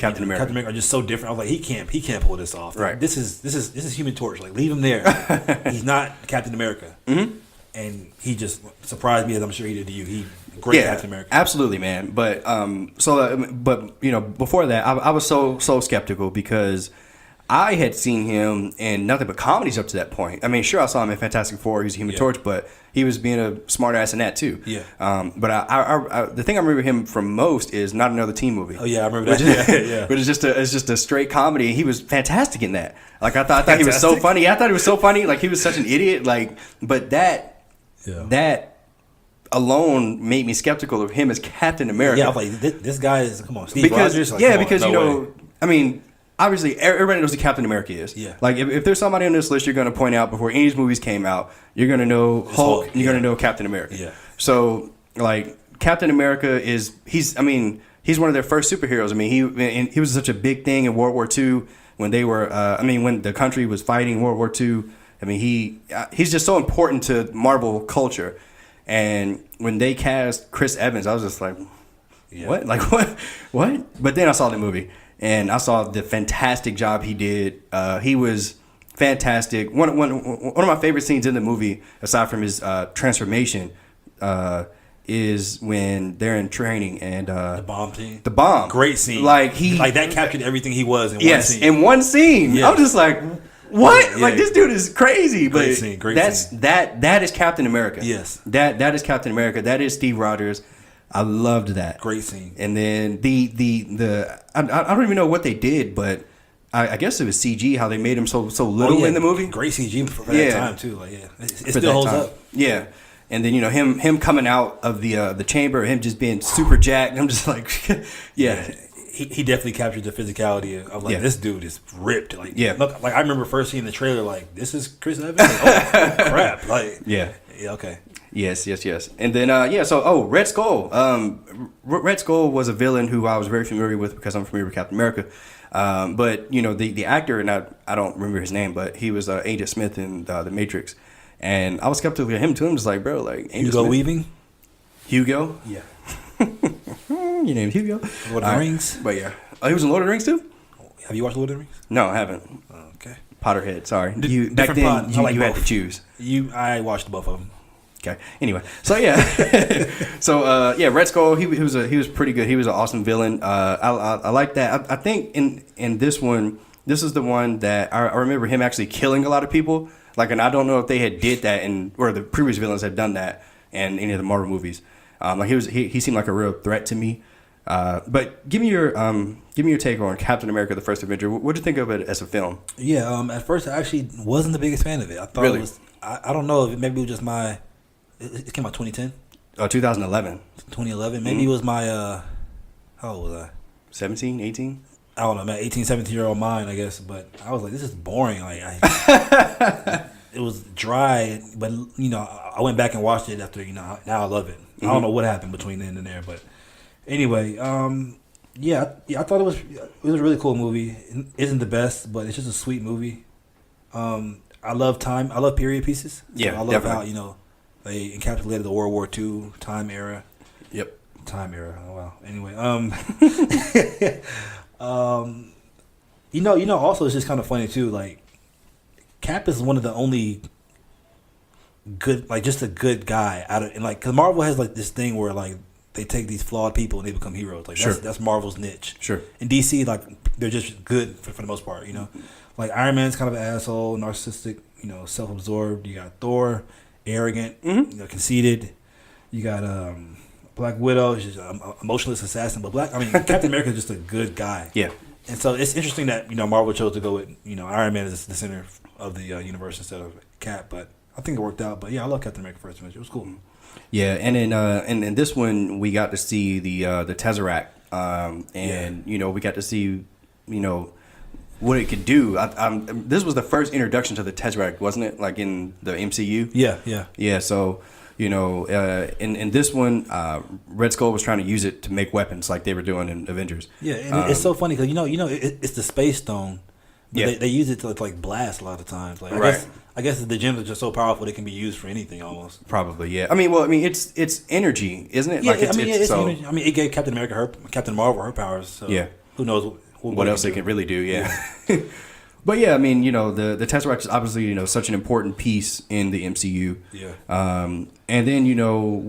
Captain America. Captain America are just so different. I was like, he can't pull this off. Right. This is Human Torch. Like, leave him there. He's not Captain America. Mm-hmm. And he just surprised me, as I'm sure he did to you. Great Captain America. Absolutely, man. But but you know, before that, I was so skeptical because I had seen him in nothing but comedies up to that point. I mean, sure, I saw him in Fantastic Four. He was a Human Torch, but he was being a smart ass in that too. Yeah. But I the thing I remember him from most is Not Another Teen Movie. Oh yeah, I remember that. Yeah. But it's just a straight comedy. He was fantastic in that. Like I thought he was so funny. I thought he was so funny. Like he was such an idiot. Like, but that alone made me skeptical of him as Captain America. Yeah, I was like, this guy is, come on, Steve Rogers. Like, because you know, I mean, obviously everybody knows who Captain America is. Yeah. Like if there's somebody on this list you're going to point out before any of these movies came out, you're going to know Hulk and you're going to know Captain America. Yeah. So like Captain America he's one of their first superheroes. I mean, he was such a big thing in World War II when they were when the country was fighting World War II. I mean, he's just so important to Marvel culture. And when they cast Chris Evans, I was just like, what? Like, what? But then I saw the movie, and I saw the fantastic job he did. He was fantastic. One of my favorite scenes in the movie, aside from his transformation, is when they're in training and the bomb team. The bomb. Great scene. Like that captured everything he was in one scene. In one scene. Yeah. I was just like, what? Yeah. Like this dude is crazy. Great scene. That is Captain America. Yes. That is Captain America. That is Steve Rogers. I loved that. Great scene. And then I don't even know what they did, but I guess it was CG how they made him so little in the movie. Great CG for that time too. Like it still holds up. Yeah. And then, you know, him coming out of the chamber, him just being super jacked. I'm just like, yeah. He definitely captured the physicality of like, this dude is ripped. Like, look, like I remember first seeing the trailer, like, this is Chris Evans? Like, oh, crap. Like, yeah, okay. Yes. And then, so Red Skull. Red Skull was a villain who I was very familiar with because I'm familiar with Captain America. But, you know, the actor, and I don't remember his name, but he was Agent Smith in The Matrix. And I was skeptical of him too. I'm just like, bro, like Hugo Smith? Weaving? Hugo? Yeah. Your name's Hugo? Lord of the Rings? But yeah. Oh, he was in Lord of the Rings too? Have you watched Lord of the Rings? No, I haven't. Okay. Potterhead, sorry. Back then, you had to choose. I watched both of them. Okay. Anyway, so yeah, Red Skull. He was pretty good. He was an awesome villain. I like that. I think in this one, this is the one that I remember him actually killing a lot of people. Like, and I don't know if they had did that or the previous villains had done that in any of the Marvel movies. Like he seemed like a real threat to me. But give me your take on Captain America: The First Avenger. What did you think of it as a film? Yeah. At first, I actually wasn't the biggest fan of it. I thought it was. I don't know if maybe it was just my. It came out 2010. 2011. 2011. Maybe it was my. How old was I? 17, 18. I don't know, man. 18, 17-year-old mind, I guess. But I was like, this is boring. Like, it was dry. But you know, I went back and watched it after. You know, now I love it. I don't know what happened between then and there, but anyway, I thought it was a really cool movie. It isn't the best, but it's just a sweet movie. I love period pieces. So I love definitely. How they encapsulated the World War II time era. Yep. Time era. Oh wow. Anyway, also it's just kind of funny too. Like, Cap is one of the only good, like, just a good guy out of, and like, because Marvel has like this thing where like they take these flawed people and they become heroes. Like, that's Marvel's niche. Sure. In DC, like, they're just good for the most part. Like Iron Man's kind of an asshole, narcissistic, self-absorbed. You got Thor, arrogant, conceited. You got Black Widow, she's an emotionless assassin. But Captain America is just a good guy. Yeah. And so it's interesting that Marvel chose to go with Iron Man as the center of the universe instead of Cap. But I think it worked out. But yeah, I love Captain America First Avenger. It was cool. Yeah, and in this one we got to see the Tesseract, we got to see what it could do. This was the first introduction to the Tesseract, wasn't it? Like in the MCU. Yeah. So in this one, Red Skull was trying to use it to make weapons like they were doing in Avengers. Yeah, and it's so funny because it's the Space Stone. But they use it to like blast a lot of times. Like, I guess the gems are just so powerful they can be used for anything almost. Probably, yeah. It's energy, isn't it? Yeah, it's energy. It gave Captain Marvel her powers. So who knows what else they can really do. Yeah. But yeah, I mean, the Tesseract is obviously, such an important piece in the MCU. Yeah. And then,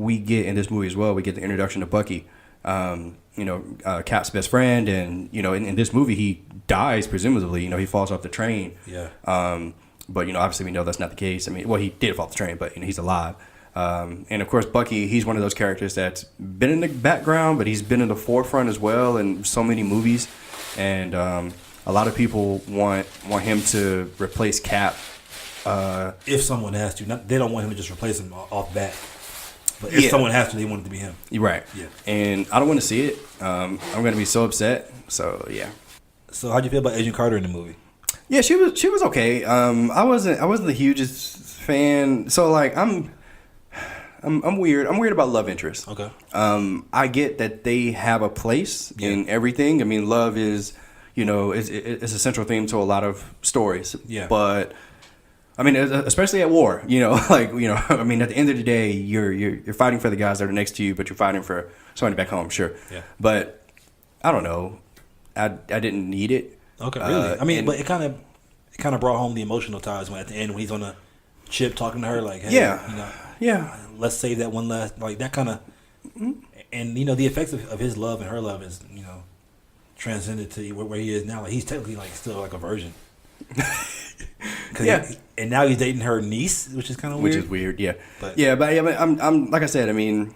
we get in this movie as well, we get the introduction to Bucky, Cap's best friend. And, in this movie, he dies, presumably. He falls off the train. Yeah. But, obviously we know that's not the case. I mean, well, he did fall off the train, but, he's alive. And, of course, Bucky, he's one of those characters that's been in the background, but he's been in the forefront as well in so many movies. And a lot of people want him to replace Cap. If someone has to. They don't want him to just replace him off bat. But if someone has to, they want it to be him. You're right. Yeah. And I don't want to see it. I'm going to be so upset. So, yeah. So how'd you feel about Agent Carter in the movie? Yeah, she was okay. I wasn't the hugest fan. So, like, I'm weird. I'm weird about love interest. Okay. I get that they have a place in everything. I mean, love is, it's a central theme to a lot of stories. Yeah. But I mean, especially at war, I mean, at the end of the day, you're fighting for the guys that are next to you, but you're fighting for somebody back home, sure. Yeah. But I don't know. I didn't need it. Okay, really? I mean, but it kind of brought home the emotional ties when at the end when he's on the ship talking to her like, hey, let's save that one last, like that kind of, and the effects of his love and her love is transcended to where he is now. Like he's technically like still like a virgin. And now he's dating her niece, which is kind of weird. Which is weird, yeah. But I'm like I said, I mean,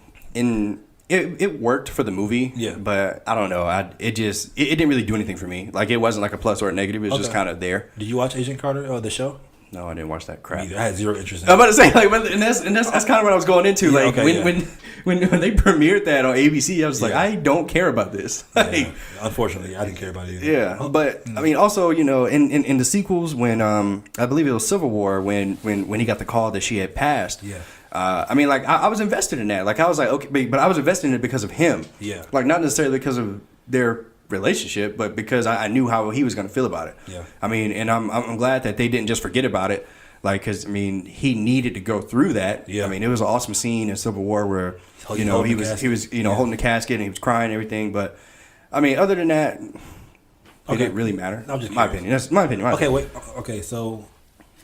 it worked for the movie. Yeah. But I don't know. It didn't really do anything for me. Like it wasn't like a plus or a negative. It was just kind of there. Did you watch Agent Carter, the show? No, I didn't watch that crap. Neither. I had zero interest in it. I'm about to say, like, and that's kind of what I was going into. Yeah, like, when they premiered that on ABC, I was like, I don't care about this. Like, unfortunately, I didn't care about it either. Yeah, but I mean, also, in the sequels, when I believe it was Civil War, when he got the call that she had passed. Yeah. I mean, like, I was invested in that. Like, I was like, okay, but I was invested in it because of him. Yeah. Like, not necessarily because of their relationship, but because I knew how he was going to feel about it. Yeah. I mean, and I'm glad that they didn't just forget about it. Like, because I mean, he needed to go through that. Yeah. I mean, it was an awesome scene in Civil War where he was holding the casket and he was crying and everything. But I mean, other than that, it didn't really matter. I'm just my opinion. That's my opinion. Okay, wait. Okay, so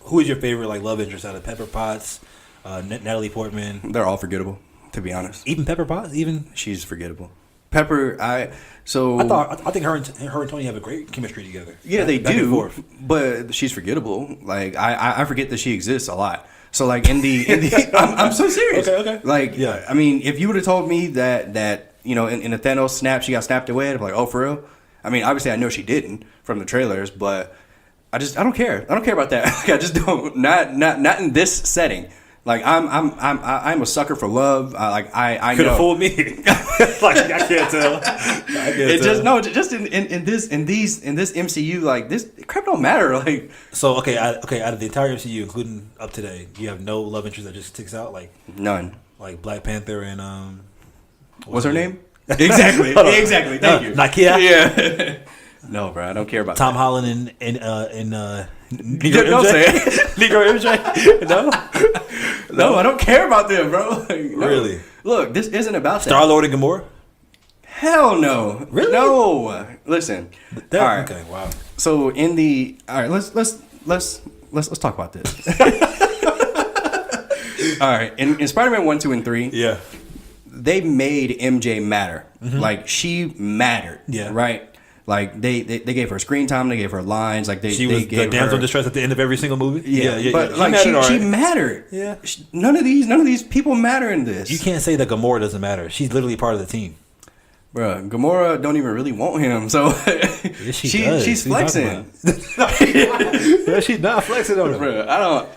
who is your favorite like love interest out of Pepper Potts, Natalie Portman? They're all forgettable, to be honest. Even Pepper Potts, she's forgettable. Pepper, I think her and Tony have a great chemistry together. Yeah, they do. But she's forgettable. Like I forget that she exists a lot. So like in the I'm so serious. Okay. Like I mean, if you would have told me that in the Thanos snap she got snapped away, I'd be like, oh, for real? I mean, obviously I know she didn't from the trailers, but I don't care. I don't care about that. Like, I just don't. Not in this setting. Like I'm a sucker for love. I could know. have fooled me. Like I can't tell. Just in this MCU, like this crap don't matter. Like so out of the entire MCU, including up to today, you have no love interest that just sticks out. Like none. Like Black Panther and what's her name? Exactly. Exactly. Thank you. Nakia. Yeah. No, bro. I don't care about Tom that. Holland and Negro Don't MJ. say it. Negro MJ. No, I don't care about them, bro. Like, no. Really? Look, this isn't about Star Lord and Gamora. Hell no. Really? No. Listen. All right. Okay. Wow. So all right, let's talk about this. All right. In Spider-Man 1, 2, and 3, Yeah. they made MJ matter. Mm-hmm. Like she mattered. Yeah. Right. Like they gave her screen time, they gave her lines, like She was the damsel in distress at the end of every single movie. Yeah. But like she mattered. Yeah. None of these people matter in this. You can't say that Gamora doesn't matter. She's literally part of the team. Bruh, Gamora don't even really want him, so Yes, she's flexing. Yeah, she's not flexing on him. Bruh, I don't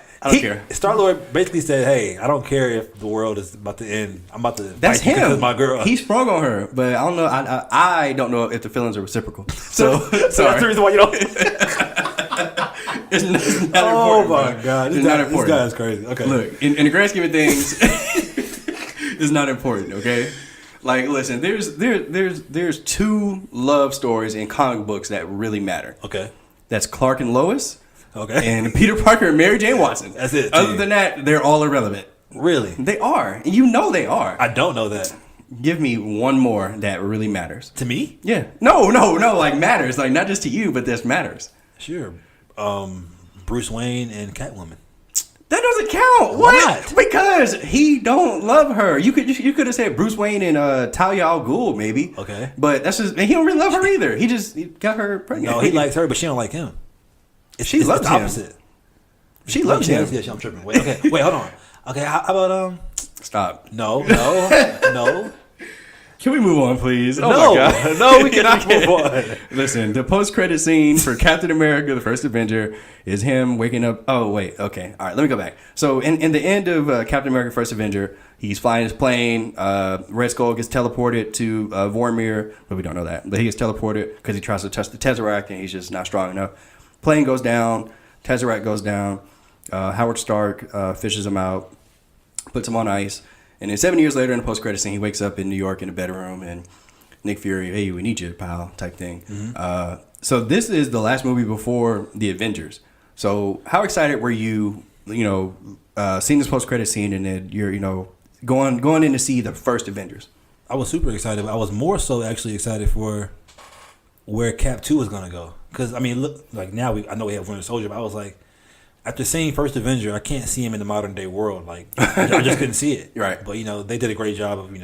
care. Star Lord basically said, "Hey, I don't care if the world is about to end. I'm about to." That's fight you him. because my girl. He sprung on her, but I don't know. I don't know if the feelings are reciprocal. So that's the reason why you don't. It's not important. Oh my god, It's not important. This guy is crazy. Okay, look, in the grand scheme of things, it's not important. Okay. Like, listen, there's two love stories in comic books that really matter. Okay. That's Clark and Lois. Okay. And Peter Parker and Mary Jane Watson. That's it. Other than that, they're all irrelevant. Really? They are. And you know they are. I don't know that. Give me one more that really matters. To me? Yeah. No. Like matters. Like not just to you, but this matters. Sure. Bruce Wayne and Catwoman. That doesn't count. Why What? not? Because he don't love her. You could have said Bruce Wayne and Talia al Ghul maybe. Okay. But that's just he don't really love her either. He got her pregnant. No, he likes her, but she don't like him. She loves the him. opposite. She loves him. Yeah, I'm tripping. Wait, hold on. Okay, how about Stop. No. Can we move on, please? Oh No. my God. No, we cannot move on. Listen, the post-credit scene for Captain America: The First Avenger is him waking up. Oh wait, okay, all right. Let me go back. So in the end of Captain America: First Avenger, he's flying his plane. Red Skull gets teleported to Vormir, but we don't know that. But he gets teleported because he tries to touch the Tesseract, and he's just not strong enough. Plane goes down. Tesseract goes down. Howard Stark fishes him out, puts him on ice. And then 7 years later, in the post-credit scene, he wakes up in New York in a bedroom, and Nick Fury, hey, we need you, pal, type thing. Mm-hmm. So this is the last movie before the Avengers. So how excited were you, seeing this post-credit scene, and then you're, going in to see the first Avengers? I was super excited. I was more so actually excited for where Cap 2 is going to go. Because, I mean, look, like now I know we have Winter Soldier, but I was like, after seeing First Avenger, I can't see him in the modern day world. Like I just couldn't see it. Right. But they did a great job of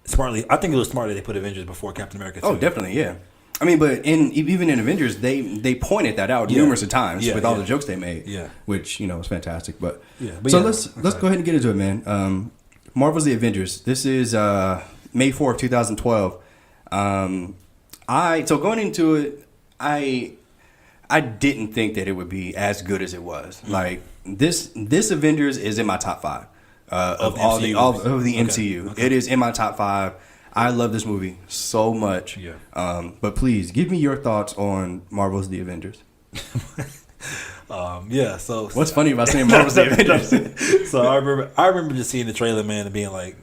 smartly. I think it was smart that they put Avengers before Captain America. Oh, definitely, yeah. I mean, but even in Avengers, they pointed that out numerous of times with all the jokes they made. Yeah. Which was fantastic. But let's go ahead and get into it, man. Marvel's The Avengers. This is May 4th, 2012. So going into it, I didn't think that it would be as good as it was. Like this Avengers is in my top 5 of the MCU. Okay. It is in my top 5. I love this movie so much. Yeah. But please give me your thoughts on Marvel's The Avengers. So what's funny about saying Marvel's The Avengers? So I remember just seeing the trailer, man, and being like,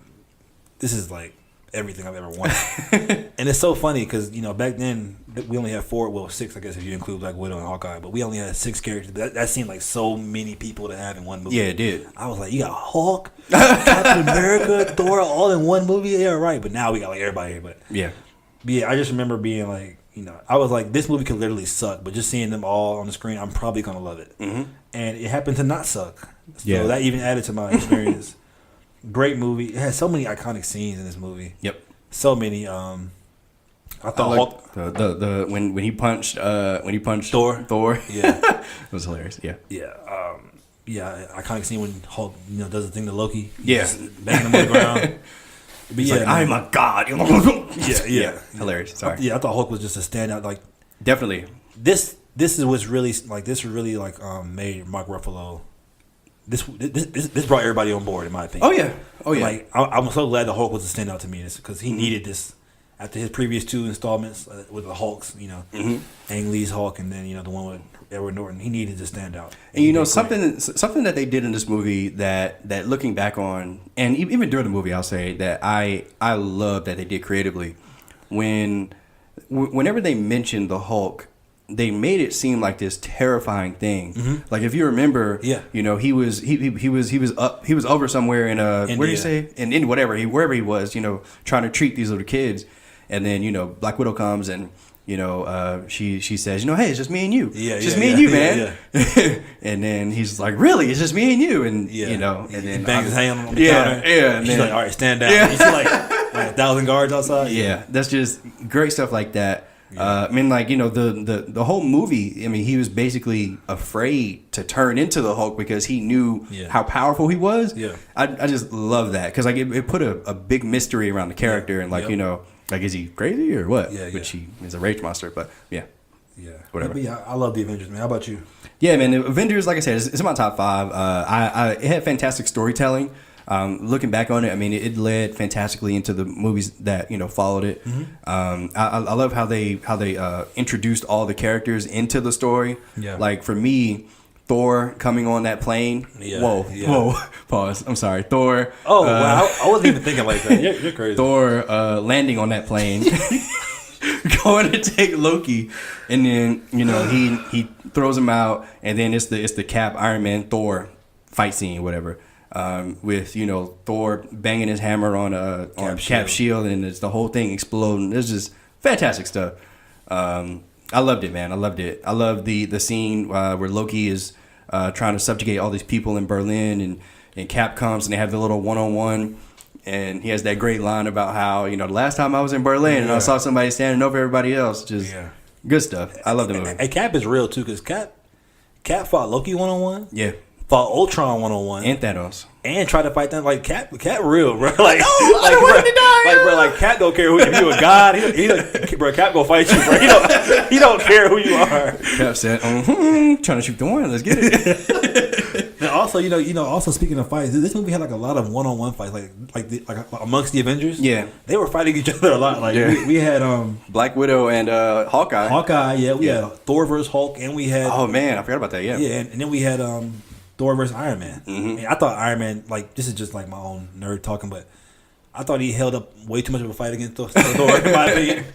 this is like everything I've ever wanted. And it's so funny because back then we only had 6 I guess if you include Black Widow and Hawkeye, but we only had 6 characters. That seemed like so many people to have in one movie. Yeah, it did. I was like, you got Hulk, Captain America, Thor, all in one movie. Yeah, right. But now we got like everybody here. But yeah, I just remember being like, I was like, this movie could literally suck, but just seeing them all on the screen, I'm probably gonna love it. Mm-hmm. And it happened to not suck. So that even added to my experience. Great movie. It has so many iconic scenes in this movie. Yep. So many. I thought Hulk, the when he punched Thor. Yeah. It was hilarious. Yeah. Yeah. Iconic scene when Hulk does the thing to Loki. Yeah. Banging him on the ground. But he's like, I'm a god. Yeah. Hilarious. Sorry. I thought Hulk was just a standout. Like definitely. This is what's really made Mark Ruffalo. This brought everybody on board, in my opinion. Oh yeah. Like I'm so glad the Hulk was a standout to me, because he needed this after his previous 2 installments with the Hulks. Ang Lee's Hulk, and then the one with Edward Norton. He needed to stand out. And something that they did in this movie that looking back on, and even during the movie, I'll say that I love that they did creatively. Whenever they mentioned the Hulk, they made it seem like this terrifying thing. Mm-hmm. Like if you remember, he was over somewhere in India. Where did he say? In wherever he was, trying to treat these little kids, and then Black Widow comes and she says, hey, it's just me and you. It's just me and you, man. Yeah. And then he's like, really? It's just me and you, and and then bangs his hand on the counter. Yeah, and she's like, all right, stand down. Yeah. You see like 1,000 guards outside. Yeah, that's just great stuff like that. Yeah. The whole movie, he was basically afraid to turn into the Hulk because he knew how powerful he was. Yeah. I just love that because it put a big mystery around the character and is he crazy or what? Yeah, which he is a rage monster, but whatever. But I love the Avengers, man. How about you? Yeah, man, the Avengers, like I said, it's in my top 5. It had fantastic storytelling. Looking back on it, it led fantastically into the movies that followed it. Mm-hmm. I love how they introduced all the characters into the story. Yeah. Like for me, Thor coming on that plane. Yeah. Whoa! Pause. I'm sorry, Thor. Oh wow! I wasn't even thinking like that. You're crazy. Thor landing on that plane, going to take Loki, and then he throws him out, and then it's the Cap Iron Man Thor fight scene, whatever. with Thor banging his hammer on Cap's shield, and it's the whole thing exploding. It's just fantastic stuff. I loved it, man. I loved it. I love the scene where Loki is trying to subjugate all these people in Berlin, and Cap comes and they have the little one-on-one, and he has that great line about how the last time I was in Berlin and I saw somebody standing over everybody else. Just good stuff. I love the movie. And Cap is real too, because Cap fought Loki one-on-one. Yeah. Fought Ultron one-on-one. And Thanos. And tried to fight them. Like, Cap real, bro. Like, I don't want him to die. Like, Cap don't care if you a god. Bro, Cap gonna fight you, bro. He don't care who you are. Cap said, trying to shoot the one. Let's get it. And also, also speaking of fights, this movie had like a lot of one-on-one fights, like amongst the Avengers. Yeah. They were fighting each other a lot. Like, we had Black Widow and Hawkeye. We had Thor versus Hulk, and we had... Oh, man, I forgot about that, yeah. Yeah, and then we had... Thor versus Iron Man. Mm-hmm. And I thought Iron Man, like, this is just like my own nerd talking, but I thought he held up way too much of a fight against Thor, in my opinion.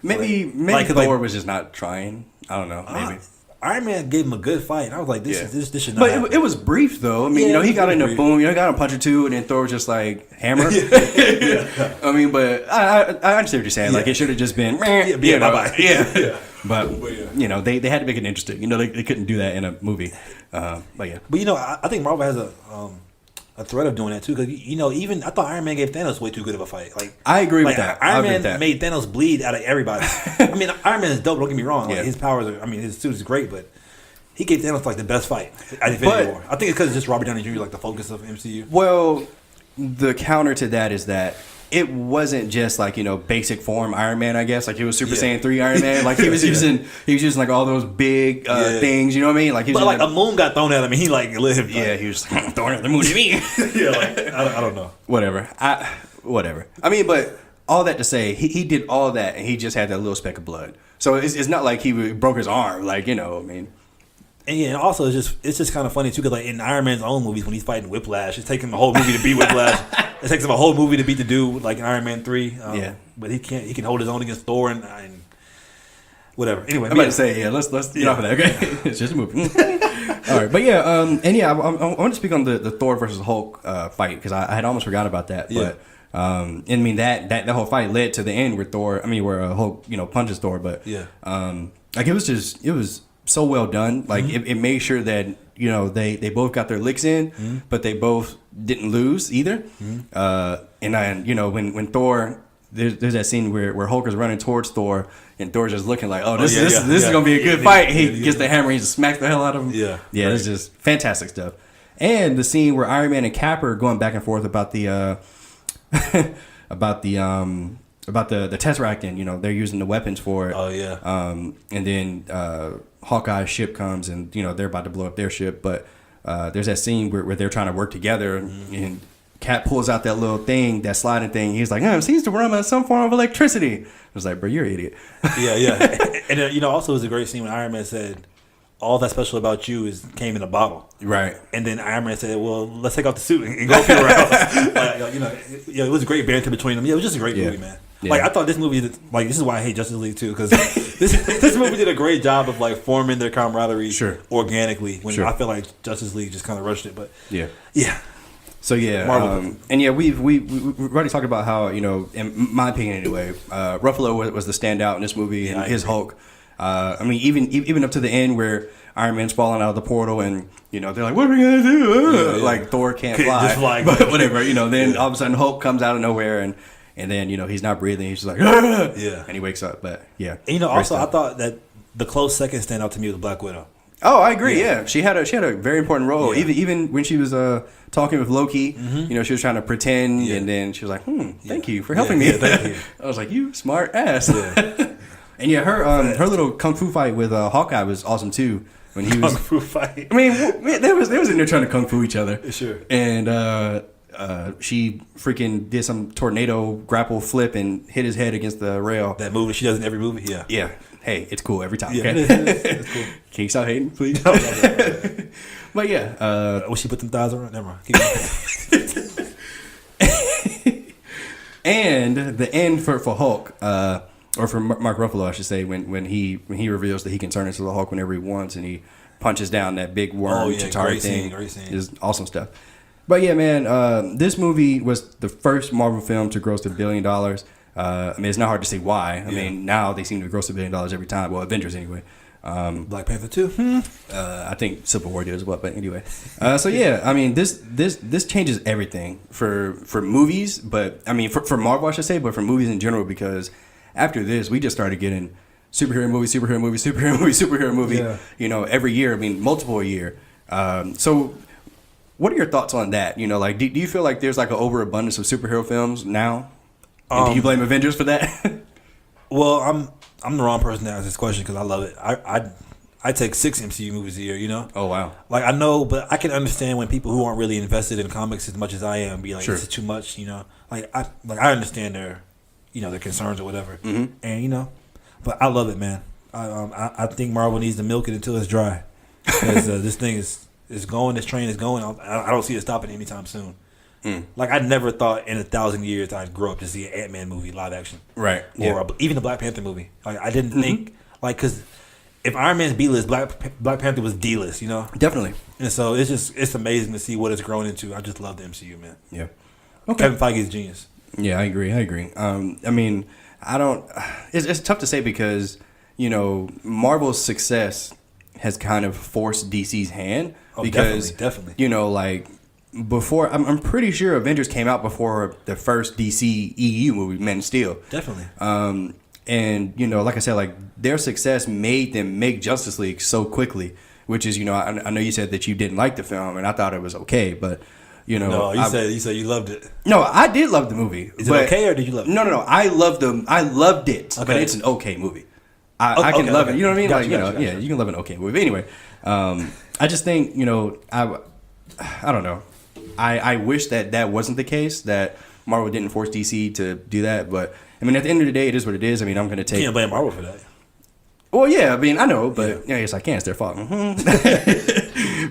Maybe Thor was just not trying. I don't know. Maybe Iron Man gave him a good fight. And I was like, this should not. But happen. It was brief though. I mean, he got in a boom. Got a punch or two, and then Thor was just like hammer. I mean, but I understand what you're saying. Like, it should have just been bye bye. Yeah. But they had to make it interesting. They couldn't do that in a movie. But yeah. But I think Marvel has a threat of doing that too, because even I thought Iron Man gave Thanos way too good of a fight. Like, I agree with that. Iron Man made Thanos bleed out of everybody. I mean, Iron Man is dope. Don't get me wrong. Like, his powers are. I mean, his suit is great, but he gave Thanos like the best fight at Infinity War. I think it's because it's just Robert Downey Jr. like the focus of MCU. Well, the counter to that is that it wasn't just like basic form Iron Man. I guess like he was Super Saiyan 3 Iron Man. Like he was using like all those big things. You know what I mean? Like, but like a moon got thrown at him, and he like lived. Yeah, he was like, throwing at the moon at me. I don't know. Whatever. I mean, but all that to say, he did all that, and he just had that little speck of blood. So it's not like he broke his arm. Like I mean. And also it's just kind of funny too, because like in Iron Man's own movies, when he's fighting Whiplash, it's taking him a whole movie to beat Whiplash. It takes him a whole movie to beat the dude, like in Iron Man 3. But he can hold his own against Thor and whatever. Anyway, I'm about to say let's get off of that. Okay, it's just a movie. All right, but I want to speak on the Thor versus Hulk fight, because I had almost forgot about that. Yeah. But I mean that whole fight led to the end where Hulk punches Thor. But like it was so well done. Like it made sure that they both got their licks in, but they both didn't lose either. And when Thor, there's that scene where Hulk is running towards Thor, and Thor's just looking like, this is gonna be a good fight. He gets the hammer, he just smacks the hell out of him. It's just fantastic stuff. And the scene where Iron Man and Cap are going back and forth about the about the Tesseract, and they're using the weapons for it. And then Hawkeye's ship comes, and they're about to blow up their ship, but there's that scene where they're trying to work together, and Cap pulls out that little thing, that sliding thing. He's like, it seems to run on some form of electricity. I was like, bro, you're an idiot. And then, also it was a great scene when Iron Man said, all that's special about you came in a bottle. Right. And then Iron Man said, well, let's take off the suit and go figure out. It was a great banter between them. Yeah, it was just a great movie, man. Yeah. Like, I thought this movie, like, this is why I hate Justice League too, because this movie did a great job of like forming their camaraderie organically. When I feel like Justice League just kind of rushed it, but yeah. So Marvel. We've already talked about how in my opinion anyway, Ruffalo was the standout in this movie, and his Hulk. I mean, even up to the end where Iron Man's falling out of the portal, and they're like, "What are we gonna do?" Like Thor can't fly, just fly. But whatever. Then all of a sudden Hulk comes out of nowhere, and then he's not breathing. He's just like, and he wakes up. But and also I thought that the close second standout to me was Black Widow. Oh, I agree. Yeah, she had a very important role. Even when she was talking with Loki, she was trying to pretend, and then she was like, "Thank you for helping me." Thank you. I was like, "You smart ass." And her little kung fu fight with Hawkeye was awesome too. When he was kung fu fight. I mean, they was in there trying to kung fu each other. Sure. And she freaking did some tornado grapple flip and hit his head against the rail. That move she does in every movie. Yeah. Yeah. Hey, it's cool every time. Yeah, okay? it's cool. Can you stop hating, please? But yeah, when she put them thighs around, never mind. And the end for Hulk, or for Mark Ruffalo, I should say, when he reveals that he can turn into the Hulk whenever he wants, and he punches down that big worm Chitauri thing, great scene. is awesome stuff. But yeah, man, this movie was the first Marvel film to gross $1 billion. I mean, it's not hard to say why. I mean, now they seem to gross $1 billion every time. Well, Avengers anyway. Black Panther 2. I think Civil War did as well. But anyway, so yeah, I mean, this changes everything for movies. But I mean, for Marvel, I should say, but for movies in general, because after this, we just started getting superhero movie. Yeah. You know, every year. I mean, multiple a year. So. What are your thoughts on that? You know, like, do you feel like there's like an overabundance of superhero films now? And do you blame Avengers for that? Well, I'm the wrong person to ask this question because I love it. I take 6 MCU movies a year. You know. Oh wow. Like I know, but I can understand when people who aren't really invested in comics as much as I am be like, Sure. this is too much. You know. I understand their, their concerns or whatever. Mm-hmm. And but I love it, man. I think Marvel needs to milk it until it's dry because this thing is going. This train is going. I don't see it stopping anytime soon. Like I never thought in 1,000 years I'd grow up to see an Ant-Man movie live action, Right. or even the Black Panther movie. Like I didn't think because if Iron Man's B-list, Black Panther was D-list, Definitely. And so it's amazing to see what it's grown into. I just love the MCU, man. Yeah. Okay. Kevin Feige is genius. Yeah, I agree. I mean, I don't. It's tough to say because Marvel's success has kind of forced DC's hand. Oh, because definitely. Like before, I'm pretty sure Avengers came out before the first DC EU movie, Man of Steel. Definitely. And like I said, like their success made them make Justice League so quickly, which is I know you said that you didn't like the film, and I thought it was okay, but no, you said you loved it. No, I did love the movie. Is it okay or did you love it? No, I loved it, okay. but it's an okay movie. I can love it. You know what I mean? Gotcha. Yeah, you can love an okay movie. But anyway, I just think I don't know. I wish that wasn't the case, that Marvel didn't force DC to do that. But I mean, at the end of the day, it is what it is. I mean, I'm going to take. You can't blame Marvel for that. Well, yeah, I mean, I know, but yes, I can. It's their fault.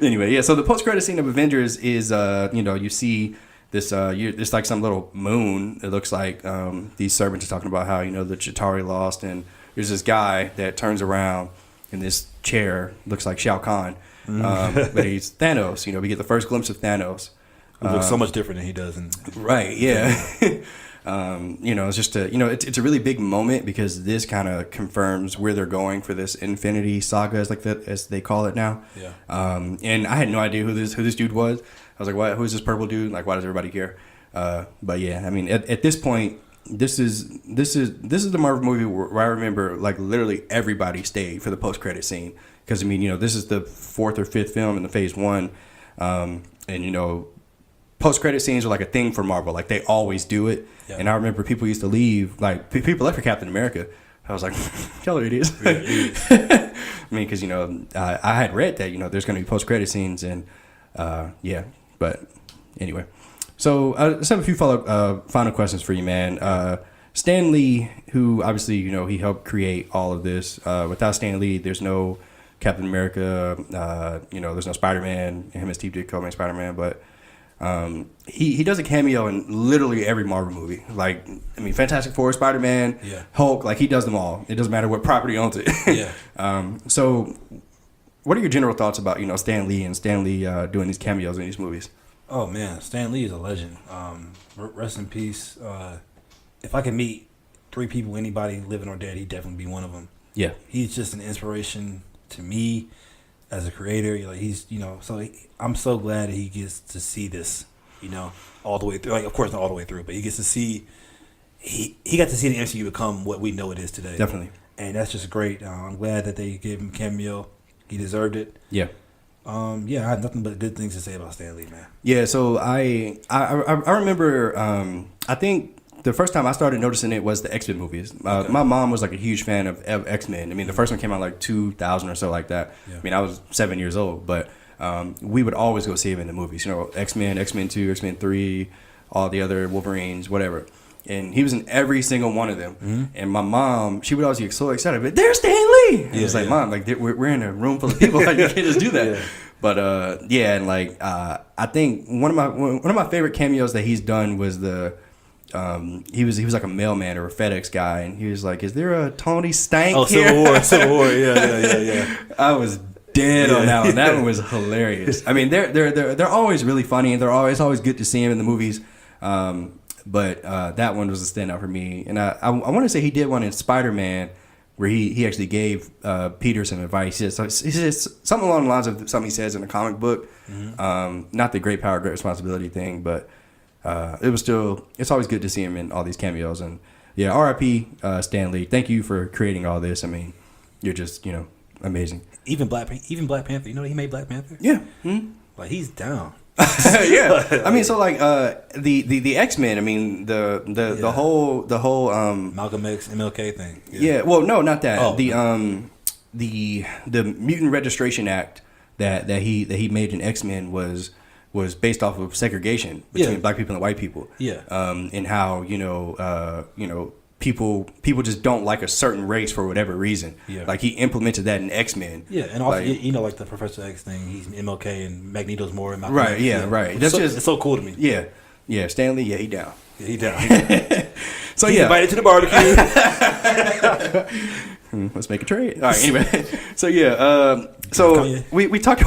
Anyway, yeah. So the post-credit scene of Avengers is, you see this, it's like some little moon. It looks like these servants are talking about how the Chitauri lost, and there's this guy that turns around in this chair, looks like Shao Kahn, but he's Thanos. We get the first glimpse of Thanos. Who looks so much different than he does. Right. Yeah. It's just it's a really big moment because this kind of confirms where they're going for this Infinity Saga, as they call it now. Yeah. And I had no idea who this dude was. I was like, "What? Who's this purple dude? Like, why does everybody care?" But yeah, I mean, at this point, this is the Marvel movie where I remember like literally everybody stayed for the post credit scene because I mean, this is the 4th or 5th film in the Phase 1, and post-credit scenes are like a thing for Marvel. Like, they always do it. Yeah. And I remember people used to leave. Like, people left for Captain America. I was like, y'all are idiots. I mean, because, I had read that, there's going to be post-credit scenes. And, yeah. But, anyway. So, I just have a few final questions for you, man. Stan Lee, who, obviously, he helped create all of this. Without Stan Lee, there's no Captain America. There's no Spider-Man. Him and Steve Ditko made Spider-Man. But... he does a cameo in literally every Marvel movie. Like, I mean, Fantastic Four, Spider-Man, Hulk, like he does them all. It doesn't matter what property owns it. Yeah. So what are your general thoughts about, Stan Lee and Stan Lee doing these cameos in these movies? Oh man, Stan Lee is a legend. Rest in peace. If I could meet 3 people, anybody living or dead, he'd definitely be one of them. Yeah. He's just an inspiration to me as a creator. He's, so I'm so glad that he gets to see this, all the way through. Like, of course, not all the way through, but he gets to see, he got to see the MCU become what we know it is today. Definitely. And that's just great. I'm glad that they gave him a cameo. He deserved it. Yeah. I have nothing but good things to say about Stan Lee, man. Yeah, so I remember, I think the first time I started noticing it was the X-Men movies. My mom was like a huge fan of X-Men. I mean, the first one came out like 2000 or so, like that. Yeah. I mean, I was 7 years old, but we would always go see him in the movies. X-Men, X-Men 2, X-Men 3, all the other Wolverines, whatever. And he was in every single one of them. Mm-hmm. And my mom, she would always get so excited. But there's Stan Lee! And it's like, Mom, like we're in a room full of people. Like, you can't just do that. Yeah. But and like I think one of my favorite cameos that he's done was the. He was like a mailman or a FedEx guy, and he was like, "Is there a Tony Stank here?" Civil War, yeah. I was dead on that one. That one was hilarious. I mean, they're always really funny, and it's always good to see him in the movies. But that one was a standout for me. And I want to say he did one in Spider-Man where he actually gave Peter some advice. He says something along the lines of something he says in a comic book. Not the great power, great responsibility thing, but it's always good to see him in all these cameos. And yeah, R.I.P. Stan Lee. Thank you for creating all this. I mean, you're just, amazing. Even Black Panther. You know he made Black Panther? Yeah. Like, he's down. Yeah. I mean, so like the X-Men, I mean, the whole Malcolm X MLK thing. Yeah. Well, no, not that. Oh. The Mutant Registration Act that he made in X-Men was based off of segregation between black people and white people. Yeah. And how people just don't like a certain race for whatever reason. Yeah. Like he implemented that in X-Men. Yeah, and also like the Professor X thing, he's MLK and Magneto's more Malcolm Right. X. Yeah. Right. It's so cool to me. Yeah. Yeah. Stanley. Yeah. He down. Yeah, he down. So he's yeah. invited to the barbecue. Let's make a trade. All right. Anyway. So yeah. So we talked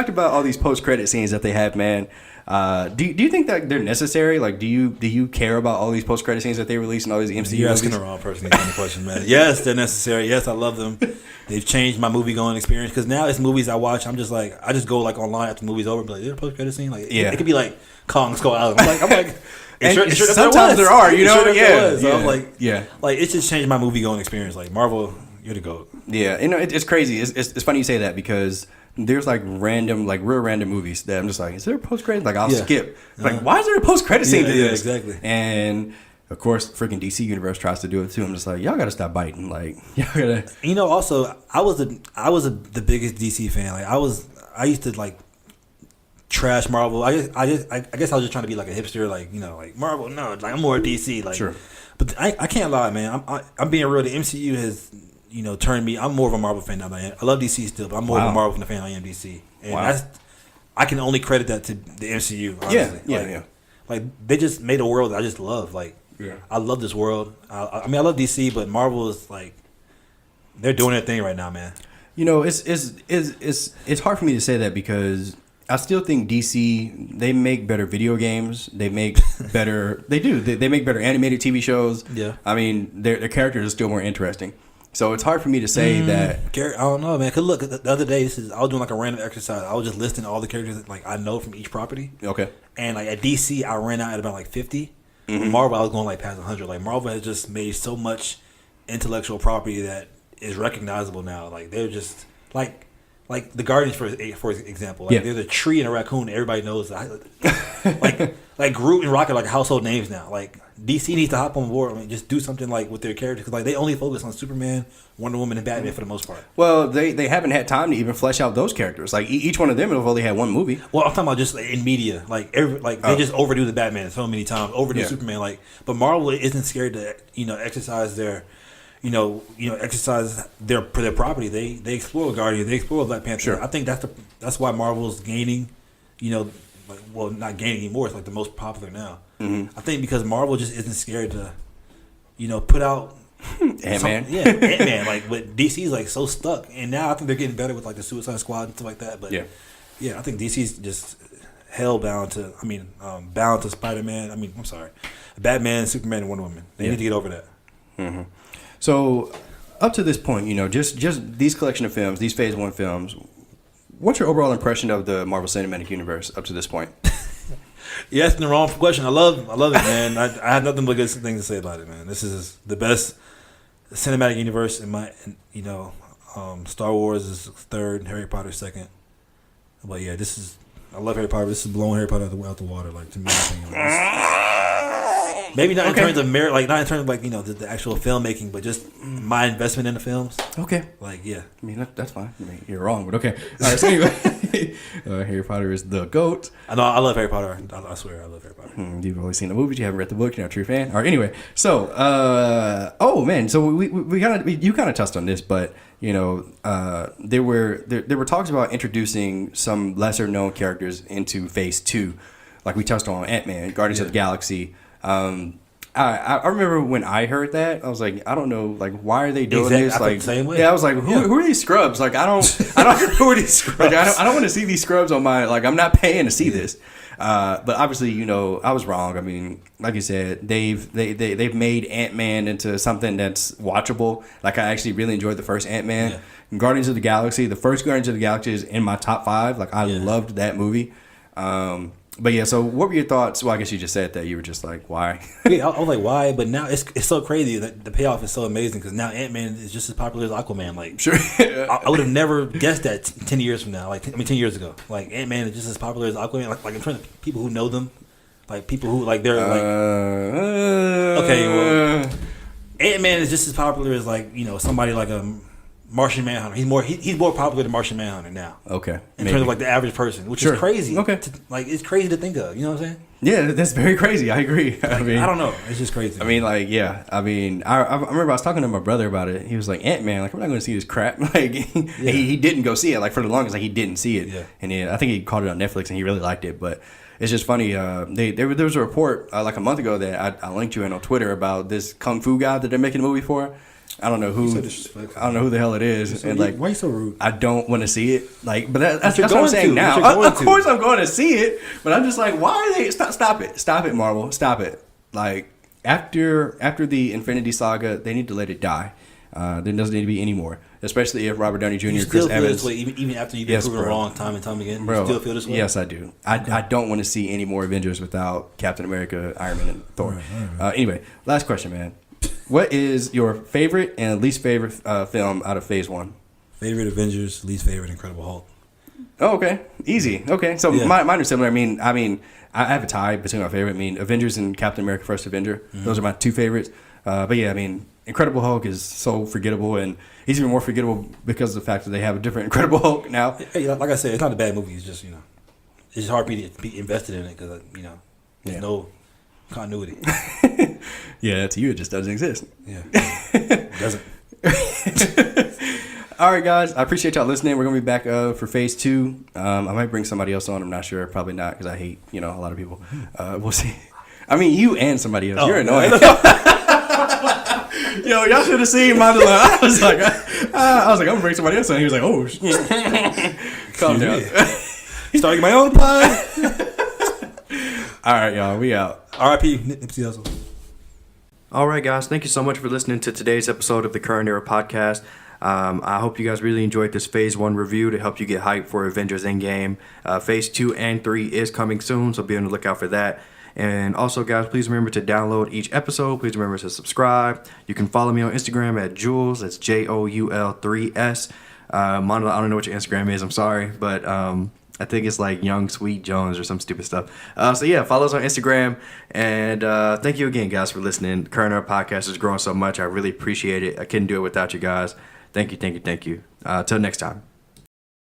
about all these post-credit scenes that they have, man. Do you think that they're necessary? Like, do you care about all these post-credit scenes that they release and all these MCU You're asking movies? the wrong person to answer the question, man. Yes, they're necessary. Yes, I love them. They've changed my movie-going experience because now it's movies I watch. I just go like online after the movie's over and be like, is there a post-credit scene? Like, it could be like Kong Skull Island. I'm like. Sometimes there are, yeah. So I'm like, yeah, like it's just changed my movie going experience. Like Marvel, you're the GOAT. Yeah, it's crazy. It's funny you say that because there's like real random movies that I'm just like, is there a post credit? Like I'll skip. Like why is there a post credit scene to this? Yeah, exactly. And of course, freaking DC Universe tries to do it too. I'm just like, y'all gotta stop biting. Like y'all gotta. Also, I was the biggest DC fan. Like I used to like trash Marvel. I guess I was just trying to be like a hipster, like like Marvel. No, like I'm more DC. Like, sure. But I can't lie, man. I'm being real. The MCU has turned me. I'm more of a Marvel fan than I am. I love DC still, but I'm more of a Marvel fan than I am DC. And I can only credit that to the MCU. Honestly. Yeah. Like they just made a world that I just love. Like I love this world. I mean I love DC, but Marvel is like they're doing their thing right now, man. It's hard for me to say that because I still think DC, they make better video games. They make better. They do. They make better animated TV shows. Yeah. I mean, their characters are still more interesting. So it's hard for me to say that. I don't know, man. Cause look, the other day, I was doing like a random exercise. I was just listing all the characters that, like I know from each property. Okay. And like at DC, I ran out at about like 50. Marvel, I was going like past 100. Like Marvel has just made so much intellectual property that is recognizable now. Like they're just like the Guardians for example. Like there's a tree and a raccoon. Everybody knows that. like Groot and Rocket are like household names now. Like DC needs to hop on board. I mean, just do something like with their characters because like they only focus on Superman, Wonder Woman, and Batman for the most part. Well, they haven't had time to even flesh out those characters. Like each one of them have only had one movie. Well, I'm talking about just in media. Like they just overdo the Batman so many times, overdo Superman. Like, but Marvel isn't scared to exercise their. Exercise their property. They explore Guardian. They explore Black Panther. Sure. I think that's why Marvel's gaining. Not gaining anymore. It's like the most popular now. I think because Marvel just isn't scared to, put out Ant-Man. Ant-Man. Like, but DC's like so stuck, and now I think they're getting better with like the Suicide Squad and stuff like that. But I think DC's just bound to. Bound to Spider-Man. I'm sorry, Batman, Superman, and Wonder Woman. They need to get over that. Mm-hmm. So, up to this point, just these collection of films, these Phase 1 films, what's your overall impression of the Marvel Cinematic Universe up to this point? You're asking the wrong question. I love it, man. I have nothing but good things to say about it, man. This is the best cinematic universe in my, Star Wars is third, Harry Potter second. But yeah, I love Harry Potter. This is blowing Harry Potter out the water, like to me. Maybe not in terms of merit, like not in terms of like the actual filmmaking, but just my investment in the films. Okay, like I mean that's fine. I mean, you're wrong, but okay. All right, so anyway, Harry Potter is the GOAT. I know I love Harry Potter. I swear I love Harry Potter. You've only seen the movies, you haven't read the book. You're not a true fan. All right, anyway, so so you kind of touched on this, but there were talks about introducing some lesser known characters into Phase 2, like we touched on Ant-Man, Guardians of the Galaxy. I remember when I heard that, I was like, I don't know, like, why are they doing Exactly. this? I felt Like, the same way. yeah, I was like, who are these scrubs? Like, I don't who are these scrubs? Like, I don't want to see these scrubs on my, like, I'm not paying to see this. But obviously, you know, I was wrong. I mean, like you said, they've made Ant-Man into something that's watchable. Like, I actually really enjoyed the first Ant-Man. Yeah. Guardians of the Galaxy, the first Guardians of the Galaxy is in my top 5. Like, I loved that movie. But yeah, so what were your thoughts? Well, I guess you just said that you were just like, why? Yeah, I was like, why? But now it's so crazy that the payoff is so amazing because now Ant-Man is just as popular as Aquaman. Like, Sure. I would have never guessed that 10 years from now. 10 years ago. Like, Ant-Man is just as popular as Aquaman. Like in terms of people who know them, like people who like they're like, okay, well, Ant-Man is just as popular as like somebody like a Martian Manhunter. He's more popular than Martian Manhunter now. Okay. In terms of like the average person, which is crazy. Okay. It's crazy to think of. You know what I'm saying? Yeah, that's very crazy. I agree. Like, I don't know. It's just crazy. I mean, like, yeah. I mean, I remember I was talking to my brother about it. He was like, Ant-Man, like, we're not going to see this crap. Like, he didn't go see it. Like, for the longest, like, he didn't see it. Yeah. And I think he caught it on Netflix, and he really liked it. But it's just funny. There was a report like a month ago that I linked you in on Twitter about this kung fu guy that they're making a movie for. I don't know who. I don't know who the hell it is. So and like, why you so rude? I don't want to see it. Like, but that's what I'm going saying to. now. But you're Of going course, I'm going to see it. But I'm just like, why are they? Stop it, Marvel. Stop it. Like after the Infinity Saga, they need to let it die. There doesn't need to be any more. Especially if Robert Downey Jr. You and still Chris feel Evans. this way even after you've been proven wrong time and time again. Bro, You still feel this way? Yes, I do. I don't want to see any more Avengers without Captain America, Iron Man, and Thor. Right. Anyway, last question, man. What is your favorite and least favorite film out of Phase 1? Favorite Avengers, least favorite Incredible Hulk. Oh, okay. Easy. Okay. So Yeah. mine are similar. I mean, I have a tie between my favorite. I mean, Avengers and Captain America: First Avenger. Those are my two favorites. But yeah, I mean, Incredible Hulk is so forgettable, and he's even more forgettable because of the fact that they have a different Incredible Hulk now. Hey, like I said, it's not a bad movie. It's just it's just hard for me to be invested in it because there's no continuity. Yeah, to you, it just doesn't exist. Yeah, it doesn't. All right, guys. I appreciate y'all listening. We're gonna be back for Phase 2. I might bring somebody else on. I'm not sure. Probably not because I hate a lot of people. We'll see. I mean, you and somebody else. You're annoying. Yo, y'all should have seen Mandala. I was like, I'm gonna bring somebody else on. He was like, oh, calm down. Starting my own pod. All right, y'all. We out. R.I.P. Nipsey Hussle. All right, guys. Thank you so much for listening to today's episode of the Current Era Podcast. I hope you guys really enjoyed this Phase 1 review to help you get hyped for Avengers Endgame. Phase 2 and 3 is coming soon, so be on the lookout for that. And also, guys, please remember to download each episode. Please remember to subscribe. You can follow me on Instagram at Jules. That's JOUL3S. Mandala, I don't know what your Instagram is. I'm sorry. But I think it's like Young Sweet Jones or some stupid stuff. So yeah, follow us on Instagram. And thank you again, guys, for listening. The Current Era Podcast is growing so much. I really appreciate it. I couldn't do it without you guys. Thank you. Till next time.